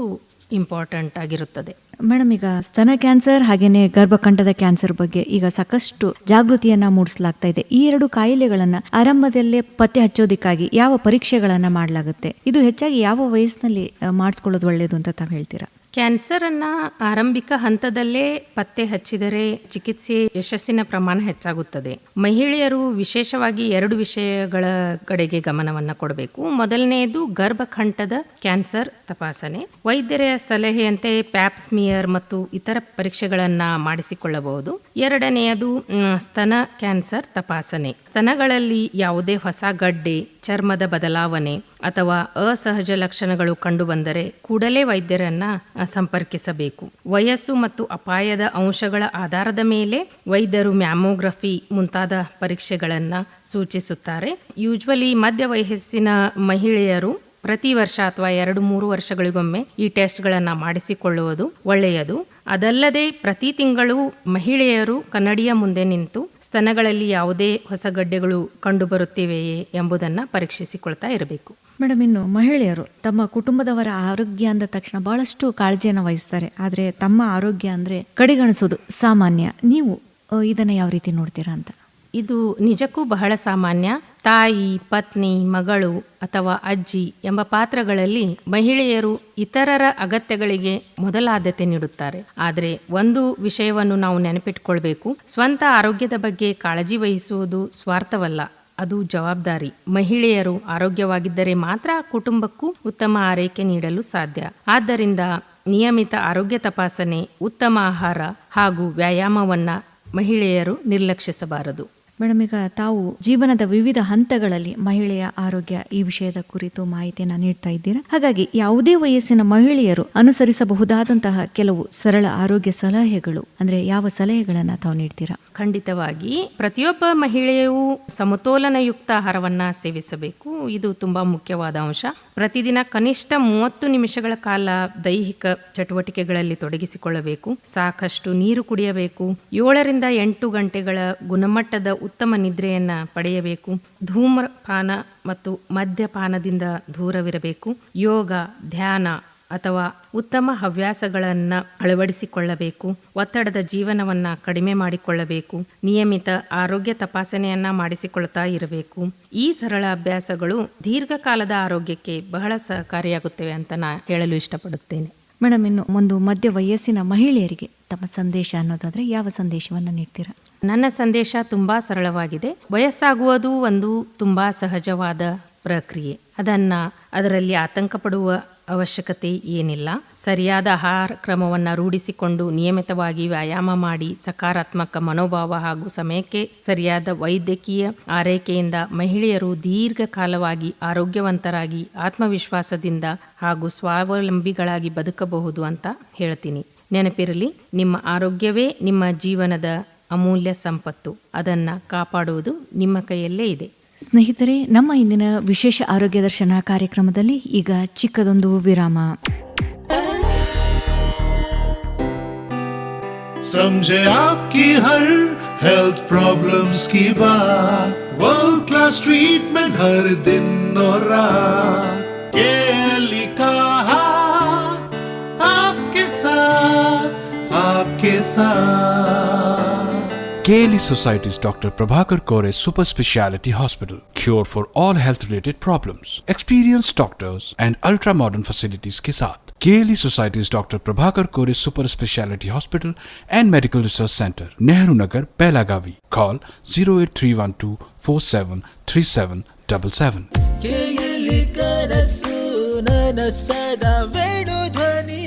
ಇಂಪಾರ್ಟೆಂಟ್ ಆಗಿರುತ್ತದೆ. ಮೇಡಮ್, ಈಗ ಸ್ತನ ಕ್ಯಾನ್ಸರ್ ಹಾಗೇನೆ ಗರ್ಭಕಂಠದ ಕ್ಯಾನ್ಸರ್ ಬಗ್ಗೆ ಈಗ ಸಾಕಷ್ಟು ಜಾಗೃತಿಯನ್ನ ಮೂಡಿಸಲಾಗ್ತಾ ಇದೆ. ಈ ಎರಡು ಕಾಯಿಲೆಗಳನ್ನ ಆರಂಭದಲ್ಲೇ ಪತ್ತೆ ಹಚ್ಚೋದಿಕ್ಕಾಗಿ ಯಾವ ಪರೀಕ್ಷೆಗಳನ್ನ ಮಾಡಲಾಗುತ್ತೆ? ಇದು ಹೆಚ್ಚಾಗಿ ಯಾವ ವಯಸ್ಸಿನಲ್ಲಿ ಮಾಡಿಸ್ಕೊಳ್ಳೋದು ಒಳ್ಳೆಯದು ಅಂತ ತಾವು ಹೇಳ್ತೀರಾ? ಕ್ಯಾನ್ಸರ್ ಅನ್ನ ಆರಂಭಿಕ ಹಂತದಲ್ಲೇ ಪತ್ತೆ ಹಚ್ಚಿದರೆ ಚಿಕಿತ್ಸೆ ಯಶಸ್ಸಿನ ಪ್ರಮಾಣ ಹೆಚ್ಚಾಗುತ್ತದೆ. ಮಹಿಳೆಯರು ವಿಶೇಷವಾಗಿ 2 ವಿಷಯಗಳ ಕಡೆಗೆ ಗಮನವನ್ನು ಕೊಡಬೇಕು. ಮೊದಲನೆಯದು ಗರ್ಭಕಂಠದ ಕ್ಯಾನ್ಸರ್ ತಪಾಸಣೆ. ವೈದ್ಯರ ಸಲಹೆಯಂತೆ ಪ್ಯಾಪ್ಸ್ಮಿಯರ್ ಮತ್ತು ಇತರ ಪರೀಕ್ಷೆಗಳನ್ನು ಮಾಡಿಸಿಕೊಳ್ಳಬಹುದು. ಎರಡನೆಯದು ಸ್ತನ ಕ್ಯಾನ್ಸರ್ ತಪಾಸಣೆ. ಸ್ತನಗಳಲ್ಲಿ ಯಾವುದೇ ಹೊಸ ಗಡ್ಡೆ, ಚರ್ಮದ ಬದಲಾವಣೆ ಅಥವಾ ಅಸಹಜ ಲಕ್ಷಣಗಳು ಕಂಡುಬಂದರೆ ಕೂಡಲೇ ವೈದ್ಯರನ್ನ ಸಂಪರ್ಕಿಸಬೇಕು. ವಯಸ್ಸು ಮತ್ತು ಅಪಾಯದ ಅಂಶಗಳ ಆಧಾರದ ಮೇಲೆ ವೈದ್ಯರು ಮ್ಯಾಮೋಗ್ರಫಿ ಮುಂತಾದ ಪರೀಕ್ಷೆಗಳನ್ನು ಸೂಚಿಸುತ್ತಾರೆ. ಯೂಶ್ವಲಿ ಮಧ್ಯ ವಯಸ್ಸಿನ ಮಹಿಳೆಯರು ಪ್ರತಿ ವರ್ಷ ಅಥವಾ 2-3 ವರ್ಷಗಳಿಗೊಮ್ಮೆ ಈ ಟೆಸ್ಟ್ಗಳನ್ನು ಮಾಡಿಸಿಕೊಳ್ಳುವುದು ಒಳ್ಳೆಯದು. ಅದಲ್ಲದೆ ಪ್ರತಿ ತಿಂಗಳು ಮಹಿಳೆಯರು ಕನ್ನಡಿಯ ಮುಂದೆ ನಿಂತು ಸ್ತನಗಳಲ್ಲಿ ಯಾವುದೇ ಹೊಸ ಗಡ್ಡೆಗಳು ಕಂಡುಬರುತ್ತಿವೆಯೇ ಎಂಬುದನ್ನು ಪರೀಕ್ಷಿಸಿಕೊಳ್ತಾ ಇರಬೇಕು. ಮೇಡಮ್, ಇನ್ನು ಮಹಿಳೆಯರು ತಮ್ಮ ಕುಟುಂಬದವರ ಆರೋಗ್ಯ ಅಂದ ತಕ್ಷಣ ಬಹಳಷ್ಟು ಕಾಳಜಿಯನ್ನು ವಹಿಸ್ತಾರೆ. ಆದರೆ ತಮ್ಮ ಆರೋಗ್ಯ ಅಂದರೆ ಕಡೆಗಣಿಸೋದು ಸಾಮಾನ್ಯ. ನೀವು ಇದನ್ನು ಯಾವ ರೀತಿ ನೋಡ್ತೀರಾ ಅಂತ? ಇದು ನಿಜಕ್ಕೂ ಬಹಳ ಸಾಮಾನ್ಯ. ತಾಯಿ, ಪತ್ನಿ, ಮಗಳು ಅಥವಾ ಅಜ್ಜಿ ಎಂಬ ಪಾತ್ರಗಳಲ್ಲಿ ಮಹಿಳೆಯರು ಇತರರ ಅಗತ್ಯಗಳಿಗೆ ಮೊದಲ ಆದ್ಯತೆ ನೀಡುತ್ತಾರೆ. ಆದರೆ ಒಂದು ವಿಷಯವನ್ನು ನಾವು ನೆನಪಿಟ್ಕೊಳ್ಬೇಕು, ಸ್ವಂತ ಆರೋಗ್ಯದ ಬಗ್ಗೆ ಕಾಳಜಿ ವಹಿಸುವುದು ಸ್ವಾರ್ಥವಲ್ಲ, ಅದು ಜವಾಬ್ದಾರಿ. ಮಹಿಳೆಯರು ಆರೋಗ್ಯವಾಗಿದ್ದರೆ ಮಾತ್ರ ಕುಟುಂಬಕ್ಕೂ ಉತ್ತಮ ಆರೈಕೆ ನೀಡಲು ಸಾಧ್ಯ. ಆದ್ದರಿಂದ ನಿಯಮಿತ ಆರೋಗ್ಯ ತಪಾಸಣೆ, ಉತ್ತಮ ಆಹಾರ ಹಾಗೂ ವ್ಯಾಯಾಮವನ್ನು ಮಹಿಳೆಯರು ನಿರ್ಲಕ್ಷಿಸಬಾರದು. ಮೇಡಮ್, ಈಗ ತಾವು ಜೀವನದ ವಿವಿಧ ಹಂತಗಳಲ್ಲಿ ಮಹಿಳೆಯ ಆರೋಗ್ಯ ಈ ವಿಷಯದ ಕುರಿತು ಮಾಹಿತಿಯನ್ನು ನೀಡ್ತಾ ಇದ್ದೀರಾ. ಹಾಗಾಗಿ ಯಾವುದೇ ವಯಸ್ಸಿನ ಮಹಿಳೆಯರು ಅನುಸರಿಸಬಹುದಾದಂತಹ ಕೆಲವು ಸರಳ ಆರೋಗ್ಯ ಸಲಹೆಗಳು ಅಂದ್ರೆ ಯಾವ ಸಲಹೆಗಳನ್ನ ತಾವು ನೀಡ್ತೀರಾ? ಖಂಡಿತವಾಗಿ ಪ್ರತಿಯೊಬ್ಬ ಮಹಿಳೆಯೂ ಸಮತೋಲನಯುಕ್ತ ಆಹಾರವನ್ನ ಸೇವಿಸಬೇಕು. ಇದು ತುಂಬಾ ಮುಖ್ಯವಾದ ಅಂಶ. ಪ್ರತಿದಿನ ಕನಿಷ್ಠ 30 ನಿಮಿಷಗಳ ಕಾಲ ದೈಹಿಕ ಚಟುವಟಿಕೆಗಳಲ್ಲಿ ತೊಡಗಿಸಿಕೊಳ್ಳಬೇಕು. ಸಾಕಷ್ಟು ನೀರು ಕುಡಿಯಬೇಕು. 7 ರಿಂದ 8 ಗಂಟೆಗಳ ಗುಣಮಟ್ಟದ ಉತ್ತಮ ನಿದ್ರೆಯನ್ನ ಪಡೆಯಬೇಕು. ಧೂಮಪಾನ ಮತ್ತು ಮದ್ಯಪಾನದಿಂದ ದೂರವಿರಬೇಕು. ಯೋಗ, ಧ್ಯಾನ ಅಥವಾ ಉತ್ತಮ ಹವ್ಯಾಸಗಳನ್ನು ಅಳವಡಿಸಿಕೊಳ್ಳಬೇಕು. ಒತ್ತಡದ ಜೀವನವನ್ನು ಕಡಿಮೆ ಮಾಡಿಕೊಳ್ಳಬೇಕು. ನಿಯಮಿತ ಆರೋಗ್ಯ ತಪಾಸಣೆಯನ್ನು ಮಾಡಿಸಿಕೊಳ್ತಾ ಇರಬೇಕು. ಈ ಸರಳ ಅಭ್ಯಾಸಗಳು ದೀರ್ಘಕಾಲದ ಆರೋಗ್ಯಕ್ಕೆ ಬಹಳ ಸಹಕಾರಿಯಾಗುತ್ತವೆ ಅಂತ ನಾನು ಹೇಳಲು ಇಷ್ಟಪಡುತ್ತೇನೆ. ಮೇಡಮ್, ಇನ್ನು ಒಂದು ಮಧ್ಯ ವಯಸ್ಸಿನ ಮಹಿಳೆಯರಿಗೆ ತಮ್ಮ ಸಂದೇಶ ಅನ್ನೋದಾದ್ರೆ ಯಾವ ಸಂದೇಶವನ್ನು ನೀಡ್ತೀರಾ? ನನ್ನ ಸಂದೇಶ ತುಂಬಾ ಸರಳವಾಗಿದೆ. ವಯಸ್ಸಾಗುವುದು ಒಂದು ತುಂಬಾ ಸಹಜವಾದ ಪ್ರಕ್ರಿಯೆ. ಅದರಲ್ಲಿ ಆತಂಕ ಪಡುವ ಅವಶ್ಯಕತೆ ಏನಿಲ್ಲ. ಸರಿಯಾದ ಆಹಾರ ಕ್ರಮವನ್ನು ರೂಢಿಸಿಕೊಂಡು ನಿಯಮಿತವಾಗಿ ವ್ಯಾಯಾಮ ಮಾಡಿ ಸಕಾರಾತ್ಮಕ ಮನೋಭಾವ ಹಾಗೂ ಸಮಯಕ್ಕೆ ಸರಿಯಾದ ವೈದ್ಯಕೀಯ ಆರೈಕೆಯಿಂದ ಮಹಿಳೆಯರು ದೀರ್ಘಕಾಲವಾಗಿ ಆರೋಗ್ಯವಂತರಾಗಿ ಆತ್ಮವಿಶ್ವಾಸದಿಂದ ಹಾಗೂ ಸ್ವಾವಲಂಬಿಗಳಾಗಿ ಬದುಕಬಹುದು ಅಂತ ಹೇಳ್ತೀನಿ. ನೆನಪಿರಲಿ, ನಿಮ್ಮ ಆರೋಗ್ಯವೇ ನಿಮ್ಮ ಜೀವನದ ಅಮೂಲ್ಯ ಸಂಪತ್ತು. ಅದನ್ನು ಕಾಪಾಡುವುದು ನಿಮ್ಮ ಕೈಯಲ್ಲೇ ಇದೆ. ಸ್ನೇಹಿತರೆ, ನಮ್ಮ ಇಂದಿನ ವಿಶೇಷ ಆರೋಗ್ಯ ದರ್ಶನ ಕಾರ್ಯಕ್ರಮದಲ್ಲಿ ಈಗ ಚಿಕ್ಕದೊಂದು ವಿರಾಮ. समझे आपकी हर हेल्थ प्रॉब्लम्स की बात, वर्ल्ड क्लास ट्रीटमेंट हर दिन और रात, केली का हाथ आपके साथ। KLE Society's Dr. Prabhakar Kore Super Speciality Hospital. Cure for all health related problems. Experienced doctors and ultra modern facilities के साथ KLE Society's Dr. Prabhakar Kore Super Speciality Hospital and Medical Research Center, Nehru Nagar, Belagavi. Call 08312 473777. KLE ಕನಸು ನನ್ನ ಸದಾ ವೇಣುಧ್ವನಿ.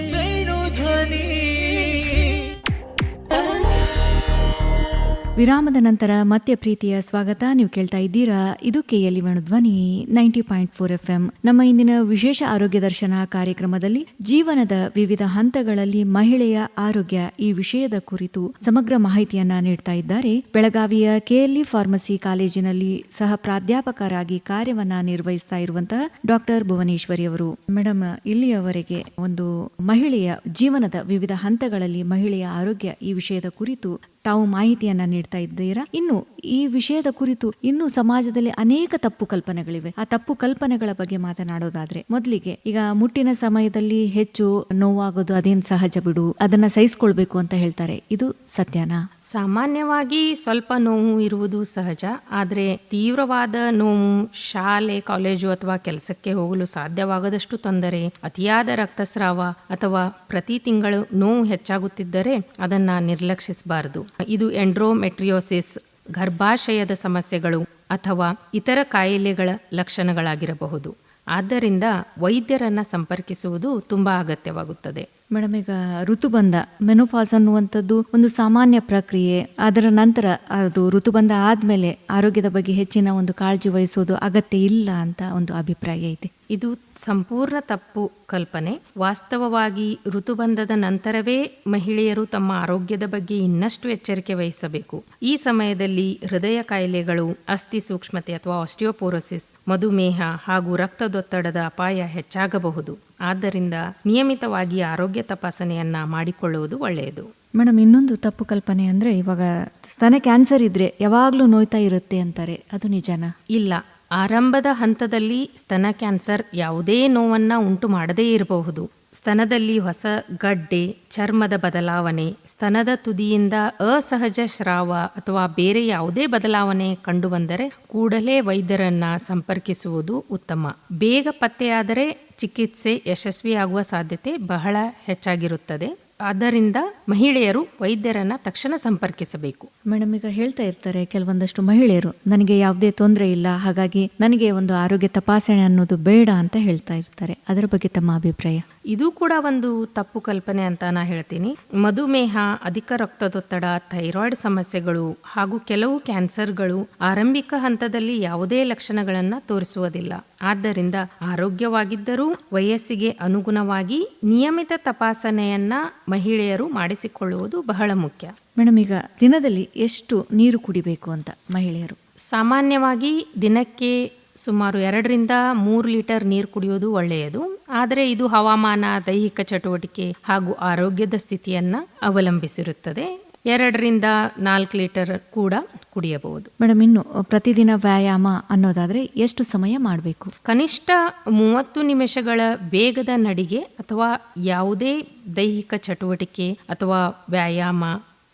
ವಿರಾಮದ ನಂತರ ಮತ್ತೆ ಪ್ರೀತಿಯ ಸ್ವಾಗತ. ನೀವು ಕೇಳ್ತಾ ಇದ್ದೀರಾ, ಇದು KLE ವೇಣುಧ್ವನಿ 90.4 FM. ನಮ್ಮ ಇಂದಿನ ವಿಶೇಷ ಆರೋಗ್ಯ ದರ್ಶನ ಕಾರ್ಯಕ್ರಮದಲ್ಲಿ ಜೀವನದ ವಿವಿಧ ಹಂತಗಳಲ್ಲಿ ಮಹಿಳೆಯ ಆರೋಗ್ಯ ಈ ವಿಷಯದ ಕುರಿತು ಸಮಗ್ರ ಮಾಹಿತಿಯನ್ನ ನೀಡ್ತಾ ಇದ್ದಾರೆ ಬೆಳಗಾವಿಯ KLE ಫಾರ್ಮಸಿ ಕಾಲೇಜಿನಲ್ಲಿ ಸಹ ಪ್ರಾಧ್ಯಾಪಕರಾಗಿ ಕಾರ್ಯವನ್ನ ನಿರ್ವಹಿಸ್ತಾ ಇರುವಂತಹ ಡಾಕ್ಟರ್ ಭುವನೇಶ್ವರಿ ಅವರು. ಮೇಡಮ್, ಇಲ್ಲಿಯವರೆಗೆ ಒಂದು ಮಹಿಳೆಯ ಜೀವನದ ವಿವಿಧ ಹಂತಗಳಲ್ಲಿ ಮಹಿಳೆಯ ಆರೋಗ್ಯ ಈ ವಿಷಯದ ಕುರಿತು ತಾವು ಮಾಹಿತಿಯನ್ನ ನೀಡ್ತಾ ಇದ್ದೀರಾ. ಇನ್ನು ಈ ವಿಷಯದ ಕುರಿತು ಇನ್ನು ಸಮಾಜದಲ್ಲಿ ಅನೇಕ ತಪ್ಪು ಕಲ್ಪನೆಗಳಿವೆ. ಆ ತಪ್ಪು ಕಲ್ಪನೆಗಳ ಬಗ್ಗೆ ಮಾತನಾಡೋದಾದ್ರೆ ಮೊದಲಿಗೆ, ಈಗ ಮುಟ್ಟಿನ ಸಮಯದಲ್ಲಿ ಹೆಚ್ಚು ನೋವಾಗೋದು ಅದೇನು ಸಹಜ ಬಿಡು, ಅದನ್ನ ಸಹಿಸ್ಕೊಳ್ಬೇಕು ಅಂತ ಹೇಳ್ತಾರೆ. ಇದು ಸತ್ಯನಾ? ಸಾಮಾನ್ಯವಾಗಿ ಸ್ವಲ್ಪ ನೋವು ಇರುವುದು ಸಹಜ. ಆದರೆ ತೀವ್ರವಾದ ನೋವು, ಶಾಲೆ, ಕಾಲೇಜು ಅಥವಾ ಕೆಲಸಕ್ಕೆ ಹೋಗಲು ಸಾಧ್ಯವಾಗದಷ್ಟು ತೊಂದರೆ, ಅತಿಯಾದ ರಕ್ತಸ್ರಾವ ಅಥವಾ ಪ್ರತಿ ತಿಂಗಳು ನೋವು ಹೆಚ್ಚಾಗುತ್ತಿದ್ದರೆ ಅದನ್ನ ನಿರ್ಲಕ್ಷಿಸಬಾರದು. ಇದು ಎಂಡ್ರೋಮೆಟ್ರಿಯೋಸಿಸ್, ಗರ್ಭಾಶಯದ ಸಮಸ್ಯೆಗಳು ಅಥವಾ ಇತರ ಕಾಯಿಲೆಗಳ ಲಕ್ಷಣಗಳಾಗಿರಬಹುದು. ಆದ್ದರಿಂದ ವೈದ್ಯರನ್ನ ಸಂಪರ್ಕಿಸುವುದು ತುಂಬಾ ಅಗತ್ಯವಾಗುತ್ತದೆ. ಮೇಡಮ್, ಈಗ ಋತುಬಂಧ, ಮೆನೋಫಾಸ್ ಅನ್ನುವಂಥದ್ದು ಒಂದು ಸಾಮಾನ್ಯ ಪ್ರಕ್ರಿಯೆ. ಅದರ ನಂತರ ಅದು ಋತುಬಂಧ ಆದ್ಮೇಲೆ ಆರೋಗ್ಯದ ಬಗ್ಗೆ ಹೆಚ್ಚಿನ ಒಂದು ಕಾಳಜಿ ವಹಿಸೋದು ಅಗತ್ಯ ಇಲ್ಲ ಅಂತ ಒಂದು ಅಭಿಪ್ರಾಯ ಇದೆ. ಇದು ಸಂಪೂರ್ಣ ತಪ್ಪು ಕಲ್ಪನೆ. ವಾಸ್ತವವಾಗಿ ಋತುಬಂಧದ ನಂತರವೇ ಮಹಿಳೆಯರು ತಮ್ಮ ಆರೋಗ್ಯದ ಬಗ್ಗೆ ಇನ್ನಷ್ಟು ಎಚ್ಚರಿಕೆ ವಹಿಸಬೇಕು. ಈ ಸಮಯದಲ್ಲಿ ಹೃದಯ ಕಾಯಿಲೆಗಳು, ಅಸ್ಥಿ ಸೂಕ್ಷ್ಮತೆ ಅಥವಾ ಆಸ್ಟಿಯೋಪೋರೋಸಿಸ್, ಮಧುಮೇಹ ಹಾಗೂ ರಕ್ತದೊತ್ತಡದ ಅಪಾಯ ಹೆಚ್ಚಾಗಬಹುದು. ಆದ್ದರಿಂದ ನಿಯಮಿತವಾಗಿ ಆರೋಗ್ಯ ತಪಾಸಣೆಯನ್ನ ಮಾಡಿಕೊಳ್ಳುವುದು ಒಳ್ಳೆಯದು. ಮೇಡಮ್, ಇನ್ನೊಂದು ತಪ್ಪು ಕಲ್ಪನೆ ಅಂದ್ರೆ ಇವಾಗ ಸ್ತನ ಕ್ಯಾನ್ಸರ್ ಇದ್ರೆ ಯಾವಾಗ್ಲೂ ನೋಯ್ತಾ ಇರುತ್ತೆ ಅಂತಾರೆ. ಅದು ನಿಜನಾ? ಇಲ್ಲ. ಆರಂಭದ ಹಂತದಲ್ಲಿ ಸ್ತನ ಕ್ಯಾನ್ಸರ್ ಯಾವುದೇ ನೋವನ್ನ ಉಂಟು ಮಾಡದೇ ಇರಬಹುದು. ಸ್ತನದಲ್ಲಿ ಹೊಸ ಗಡ್ಡೆ, ಚರ್ಮದ ಬದಲಾವಣೆ, ಸ್ತನದ ತುದಿಯಿಂದ ಅಸಹಜ ಸ್ರಾವ ಅಥವಾ ಬೇರೆ ಯಾವುದೇ ಬದಲಾವಣೆ ಕಂಡುಬಂದರೆ ಕೂಡಲೇ ವೈದ್ಯರನ್ನ ಸಂಪರ್ಕಿಸುವುದು ಉತ್ತಮ. ಬೇಗ ಪತ್ತೆಯಾದರೆ ಚಿಕಿತ್ಸೆ ಯಶಸ್ವಿಯಾಗುವ ಸಾಧ್ಯತೆ ಬಹಳ ಹೆಚ್ಚಾಗಿರುತ್ತದೆ. ಆದ್ದರಿಂದ ಮಹಿಳೆಯರು ವೈದ್ಯರನ್ನ ತಕ್ಷಣ ಸಂಪರ್ಕಿಸಬೇಕು. ಮೇಡಮ್, ಈಗ ಹೇಳ್ತಾ ಇರ್ತಾರೆ ಕೆಲವೊಂದಷ್ಟು ಮಹಿಳೆಯರು, ನನಗೆ ಯಾವುದೇ ತೊಂದರೆ ಇಲ್ಲ, ಹಾಗಾಗಿ ನನಗೆ ಒಂದು ಆರೋಗ್ಯ ತಪಾಸಣೆ ಅನ್ನೋದು ಬೇಡ ಅಂತ ಹೇಳ್ತಾ ಇರ್ತಾರೆ. ಅದರ ಬಗ್ಗೆ ತಮ್ಮ ಅಭಿಪ್ರಾಯ? ಇದು ಕೂಡ ಒಂದು ತಪ್ಪು ಕಲ್ಪನೆ ಅಂತ ನಾ ಹೇಳ್ತೀನಿ. ಮಧುಮೇಹ, ಅಧಿಕ ರಕ್ತದೊತ್ತಡ, ಥೈರಾಯ್ಡ್ ಸಮಸ್ಯೆಗಳು ಹಾಗೂ ಕೆಲವು ಕ್ಯಾನ್ಸರ್ಗಳು ಆರಂಭಿಕ ಹಂತದಲ್ಲಿ ಯಾವುದೇ ಲಕ್ಷಣಗಳನ್ನು ತೋರಿಸುವುದಿಲ್ಲ. ಆದ್ದರಿಂದ ಆರೋಗ್ಯವಾಗಿದ್ದರೂ ವಯಸ್ಸಿಗೆ ಅನುಗುಣವಾಗಿ ನಿಯಮಿತ ತಪಾಸಣೆಯನ್ನ ಮಹಿಳೆಯರು ಮಾಡಿಸಿಕೊಳ್ಳುವುದು ಬಹಳ ಮುಖ್ಯ. ಮೇಡಮ್, ಈಗ ದಿನದಲ್ಲಿ ಎಷ್ಟು ನೀರು ಕುಡಿಬೇಕು ಅಂತ ಮಹಿಳೆಯರು? ಸಾಮಾನ್ಯವಾಗಿ ದಿನಕ್ಕೆ ಸುಮಾರು 2-3 ಲೀಟರ್ ನೀರು ಕುಡಿಯೋದು ಒಳ್ಳೆಯದು. ಆದರೆ ಇದು ಹವಾಮಾನ, ದೈಹಿಕ ಚಟುವಟಿಕೆ ಹಾಗೂ ಆರೋಗ್ಯದ ಸ್ಥಿತಿಯನ್ನು ಅವಲಂಬಿಸಿರುತ್ತದೆ. 2-4 ಲೀಟರ್ ಕೂಡ ಕುಡಿಯಬಹುದು. ಮೇಡಮ್, ಇನ್ನು ಪ್ರತಿದಿನ ವ್ಯಾಯಾಮ ಅನ್ನೋದಾದ್ರೆ ಎಷ್ಟು ಸಮಯ ಮಾಡಬೇಕು? ಕನಿಷ್ಠ 30 ನಿಮಿಷಗಳ ವೇಗದ ನಡಿಗೆ ಅಥವಾ ಯಾವುದೇ ದೈಹಿಕ ಚಟುವಟಿಕೆ ಅಥವಾ ವ್ಯಾಯಾಮ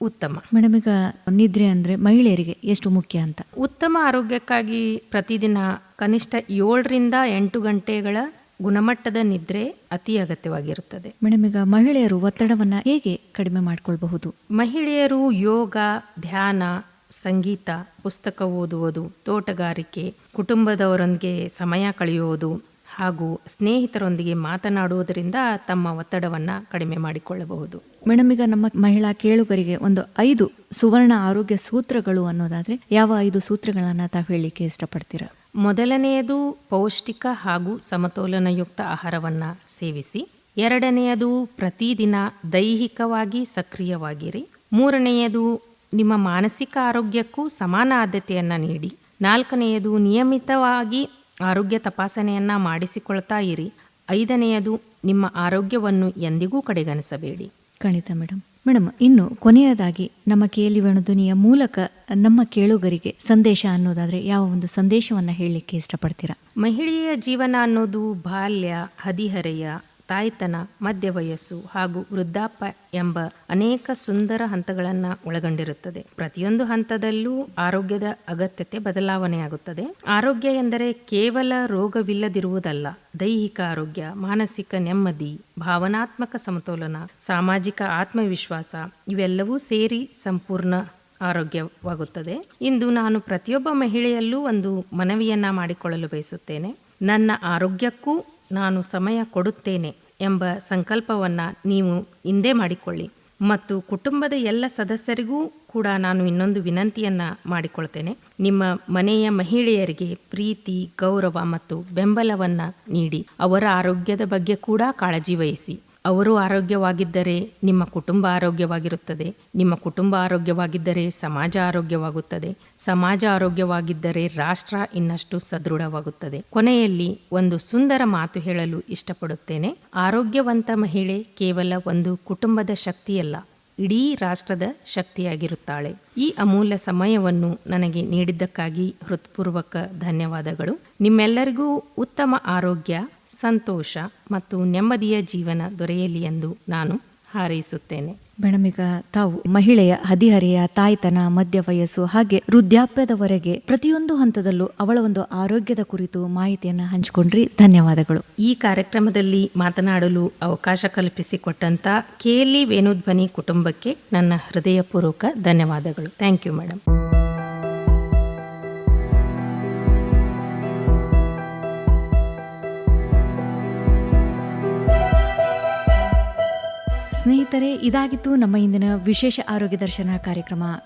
ಉತ್ತಮ. ಮೇಡಮ್, ಈಗ ನಿದ್ರೆ ಅಂದ್ರೆ ಮಹಿಳೆಯರಿಗೆ ಎಷ್ಟು ಮುಖ್ಯ ಅಂತ? ಉತ್ತಮ ಆರೋಗ್ಯಕ್ಕಾಗಿ ಪ್ರತಿದಿನ ಕನಿಷ್ಠ 7-8 ಗಂಟೆಗಳ ಗುಣಮಟ್ಟದ ನಿದ್ರೆ ಅತಿ ಅಗತ್ಯವಾಗಿರುತ್ತದೆ. ಮೇಡಮ್, ಈಗ ಮಹಿಳೆಯರು ಒತ್ತಡವನ್ನ ಹೇಗೆ ಕಡಿಮೆ ಮಾಡಿಕೊಳ್ಳಬಹುದು? ಮಹಿಳೆಯರು ಯೋಗ, ಧ್ಯಾನ, ಸಂಗೀತ, ಪುಸ್ತಕ ಓದುವುದು, ತೋಟಗಾರಿಕೆ, ಕುಟುಂಬದವರೊಂದಿಗೆ ಸಮಯ ಕಳೆಯುವುದು ಹಾಗೂ ಸ್ನೇಹಿತರೊಂದಿಗೆ ಮಾತನಾಡುವುದರಿಂದ ತಮ್ಮ ಒತ್ತಡವನ್ನು ಕಡಿಮೆ ಮಾಡಿಕೊಳ್ಳಬಹುದು. ಮೇಡಮ್, ಈಗ ನಮ್ಮ ಮಹಿಳಾ ಕೇಳುಗರಿಗೆ ಒಂದು 5 ಸುವರ್ಣ ಆರೋಗ್ಯ ಸೂತ್ರಗಳು ಅನ್ನೋದಾದ್ರೆ ಯಾವ 5 ಸೂತ್ರಗಳನ್ನ ತಾವು ಹೇಳಲಿಕ್ಕೆ ಇಷ್ಟಪಡ್ತೀರಾ? ಮೊದಲನೆಯದು ಪೌಷ್ಟಿಕ ಹಾಗೂ ಸಮತೋಲನಯುಕ್ತ ಆಹಾರವನ್ನು ಸೇವಿಸಿ. 2ನೆಯದು ಪ್ರತಿದಿನ ದೈಹಿಕವಾಗಿ ಸಕ್ರಿಯವಾಗಿರಿ. 3ನೆಯದು ನಿಮ್ಮ ಮಾನಸಿಕ ಆರೋಗ್ಯಕ್ಕೂ ಸಮಾನ ಆದ್ಯತೆಯನ್ನು ನೀಡಿ. 4ನೆಯದು ನಿಯಮಿತವಾಗಿ ಆರೋಗ್ಯ ತಪಾಸಣೆಯನ್ನು ಮಾಡಿಸಿಕೊಳ್ತಾ ಇರಿ. 5ನೆಯದು ನಿಮ್ಮ ಆರೋಗ್ಯವನ್ನು ಎಂದಿಗೂ ಕಡೆಗಣಿಸಬೇಡಿ. ಖಂಡಿತ ಮೇಡಮ್. ಮೇಡಮ್, ಇನ್ನು ಕೊನೆಯದಾಗಿ ನಮ್ಮ ಕೇಳಿ ವೇಣುಧ್ವನಿಯ ಮೂಲಕ ನಮ್ಮ ಕೇಳುಗರಿಗೆ ಸಂದೇಶ ಅನ್ನೋದಾದ್ರೆ ಯಾವ ಒಂದು ಸಂದೇಶವನ್ನು ಹೇಳಲಿಕ್ಕೆ ಇಷ್ಟಪಡ್ತೀರಾ? ಮಹಿಳೆಯ ಜೀವನ ಅನ್ನೋದು ಬಾಲ್ಯ, ಹದಿಹರೆಯ, ತಾಯ್ತನ, ಮಧ್ಯ ವಯಸ್ಸು ಹಾಗೂ ವೃದ್ಧಾಪ್ಯ ಎಂಬ ಅನೇಕ ಸುಂದರ ಹಂತಗಳನ್ನು ಒಳಗೊಂಡಿರುತ್ತದೆ. ಪ್ರತಿಯೊಂದು ಹಂತದಲ್ಲೂ ಆರೋಗ್ಯದ ಅಗತ್ಯತೆ ಬದಲಾವಣೆಯಾಗುತ್ತದೆ. ಆರೋಗ್ಯ ಎಂದರೆ ಕೇವಲ ರೋಗವಿಲ್ಲದಿರುವುದಲ್ಲ, ದೈಹಿಕ ಆರೋಗ್ಯ, ಮಾನಸಿಕ ನೆಮ್ಮದಿ, ಭಾವನಾತ್ಮಕ ಸಮತೋಲನ, ಸಾಮಾಜಿಕ ಆತ್ಮವಿಶ್ವಾಸ ಇವೆಲ್ಲವೂ ಸೇರಿ ಸಂಪೂರ್ಣ ಆರೋಗ್ಯವಾಗುತ್ತದೆ. ಇಂದು ನಾನು ಪ್ರತಿಯೊಬ್ಬ ಮಹಿಳೆಯಲ್ಲೂ ಒಂದು ಮನವಿಯನ್ನ ಮಾಡಿಕೊಳ್ಳಲು ಬಯಸುತ್ತೇನೆ. ನನ್ನ ಆರೋಗ್ಯಕ್ಕೂ ನಾನು ಸಮಯ ಕೊಡುತ್ತೇನೆ ಎಂಬ ಸಂಕಲ್ಪವನ್ನು ನೀವು ಹಿಂದೆ ಮಾಡಿಕೊಳ್ಳಿ. ಮತ್ತು ಕುಟುಂಬದ ಎಲ್ಲ ಸದಸ್ಯರಿಗೂ ಕೂಡ ನಾನು ಇನ್ನೊಂದು ವಿನಂತಿಯನ್ನು ಮಾಡಿಕೊಳ್ತೇನೆ. ನಿಮ್ಮ ಮನೆಯ ಮಹಿಳೆಯರಿಗೆ ಪ್ರೀತಿ, ಗೌರವ ಮತ್ತು ಬೆಂಬಲವನ್ನು ನೀಡಿ ಅವರ ಆರೋಗ್ಯದ ಬಗ್ಗೆ ಕೂಡ ಕಾಳಜಿ ವಹಿಸಿ. ಅವರು ಆರೋಗ್ಯವಾಗಿದ್ದರೆ ನಿಮ್ಮ ಕುಟುಂಬ ಆರೋಗ್ಯವಾಗಿರುತ್ತದೆ. ನಿಮ್ಮ ಕುಟುಂಬ ಆರೋಗ್ಯವಾಗಿದ್ದರೆ ಸಮಾಜ ಆರೋಗ್ಯವಾಗುತ್ತದೆ. ಸಮಾಜ ಆರೋಗ್ಯವಾಗಿದ್ದರೆ ರಾಷ್ಟ್ರ ಇನ್ನಷ್ಟು ಸದೃಢವಾಗುತ್ತದೆ. ಕೊನೆಯಲ್ಲಿ ಒಂದು ಸುಂದರ ಮಾತು ಹೇಳಲು ಇಷ್ಟಪಡುತ್ತೇನೆ. ಆರೋಗ್ಯವಂತ ಮಹಿಳೆ ಕೇವಲ ಒಂದು ಕುಟುಂಬದ ಶಕ್ತಿಯಲ್ಲ, ಇಡೀ ರಾಷ್ಟ್ರದ ಶಕ್ತಿಯಾಗಿರುತ್ತಾಳೆ. ಈ ಅಮೂಲ್ಯ ಸಮಯವನ್ನು ನನಗೆ ನೀಡಿದ್ದಕ್ಕಾಗಿ ಹೃತ್ಪೂರ್ವಕ ಧನ್ಯವಾದಗಳು. ನಿಮ್ಮೆಲ್ಲರಿಗೂ ಉತ್ತಮ ಆರೋಗ್ಯ, ಸಂತೋಷ ಮತ್ತು ನೆಮ್ಮದಿಯ ಜೀವನ ದೊರೆಯಲಿ ಎಂದು ನಾನು ಹಾರೈಸುತ್ತೇನೆ. ಮೇಡಮ್, ಈಗ ತಾವು ಮಹಿಳೆಯ ಹದಿಹರೆಯ, ತಾಯ್ತನ, ಮಧ್ಯ ವಯಸ್ಸು ಹಾಗೆ ವೃದ್ಧಾಪ್ಯದವರೆಗೆ ಪ್ರತಿಯೊಂದು ಹಂತದಲ್ಲೂ ಅವಳ ಒಂದು ಆರೋಗ್ಯದ ಕುರಿತು ಮಾಹಿತಿಯನ್ನು ಹಂಚಿಕೊಂಡ್ರಿ. ಧನ್ಯವಾದಗಳು. ಈ ಕಾರ್ಯಕ್ರಮದಲ್ಲಿ ಮಾತನಾಡಲು ಅವಕಾಶ ಕಲ್ಪಿಸಿಕೊಟ್ಟಂತ ಕೇಲಿ ವೇಣುಧ್ವನಿ ಕುಟುಂಬಕ್ಕೆ ನನ್ನ ಹೃದಯಪೂರ್ವಕ ಧನ್ಯವಾದಗಳು. Thank you madam. ಸ್ನೇಹಿತರೆ, ಇದಾಗಿತ್ತು ನಮ್ಮ ಇಂದಿನ ವಿಶೇಷ ಆರೋಗ್ಯ ದರ್ಶನ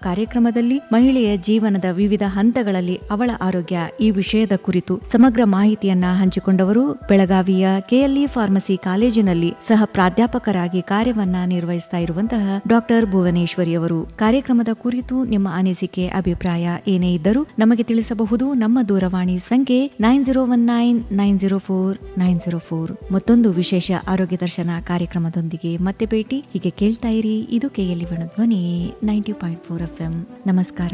ಕಾರ್ಯಕ್ರಮದಲ್ಲಿ ಮಹಿಳೆಯ ಜೀವನದ ವಿವಿಧ ಹಂತಗಳಲ್ಲಿ ಅವಳ ಆರೋಗ್ಯ ಈ ವಿಷಯದ ಕುರಿತು ಸಮಗ್ರ ಮಾಹಿತಿಯನ್ನ ಹಂಚಿಕೊಂಡವರು ಬೆಳಗಾವಿಯ ಕೆಎಲ್ಇ ಫಾರ್ಮಸಿ ಕಾಲೇಜಿನಲ್ಲಿ ಸಹ ಪ್ರಾಧ್ಯಾಪಕರಾಗಿ ಕಾರ್ಯವನ್ನ ನಿರ್ವಹಿಸ್ತಾ ಇರುವಂತಹ ಡಾಕ್ಟರ್ ಭುವನೇಶ್ವರಿ ಅವರು. ಕಾರ್ಯಕ್ರಮದ ಕುರಿತು ನಿಮ್ಮ ಅನಿಸಿಕೆ, ಅಭಿಪ್ರಾಯ ಏನೇ ಇದ್ದರೂ ನಮಗೆ ತಿಳಿಸಬಹುದು. ನಮ್ಮ ದೂರವಾಣಿ ಸಂಖ್ಯೆ 9019904904. ಮತ್ತೊಂದು ವಿಶೇಷ ಆರೋಗ್ಯ ದರ್ಶನ ಕಾರ್ಯಕ್ರಮದೊಂದಿಗೆ ಮತ್ತೆ ಭೇಟಿ. ಹೀಗೆ ಕೇಳ್ತಾ ಇರಿ. ಇದು ಕೆಎಲ್ಇ ವೇಣುಧ್ವನಿ 90.4 FM. ನಮಸ್ಕಾರ.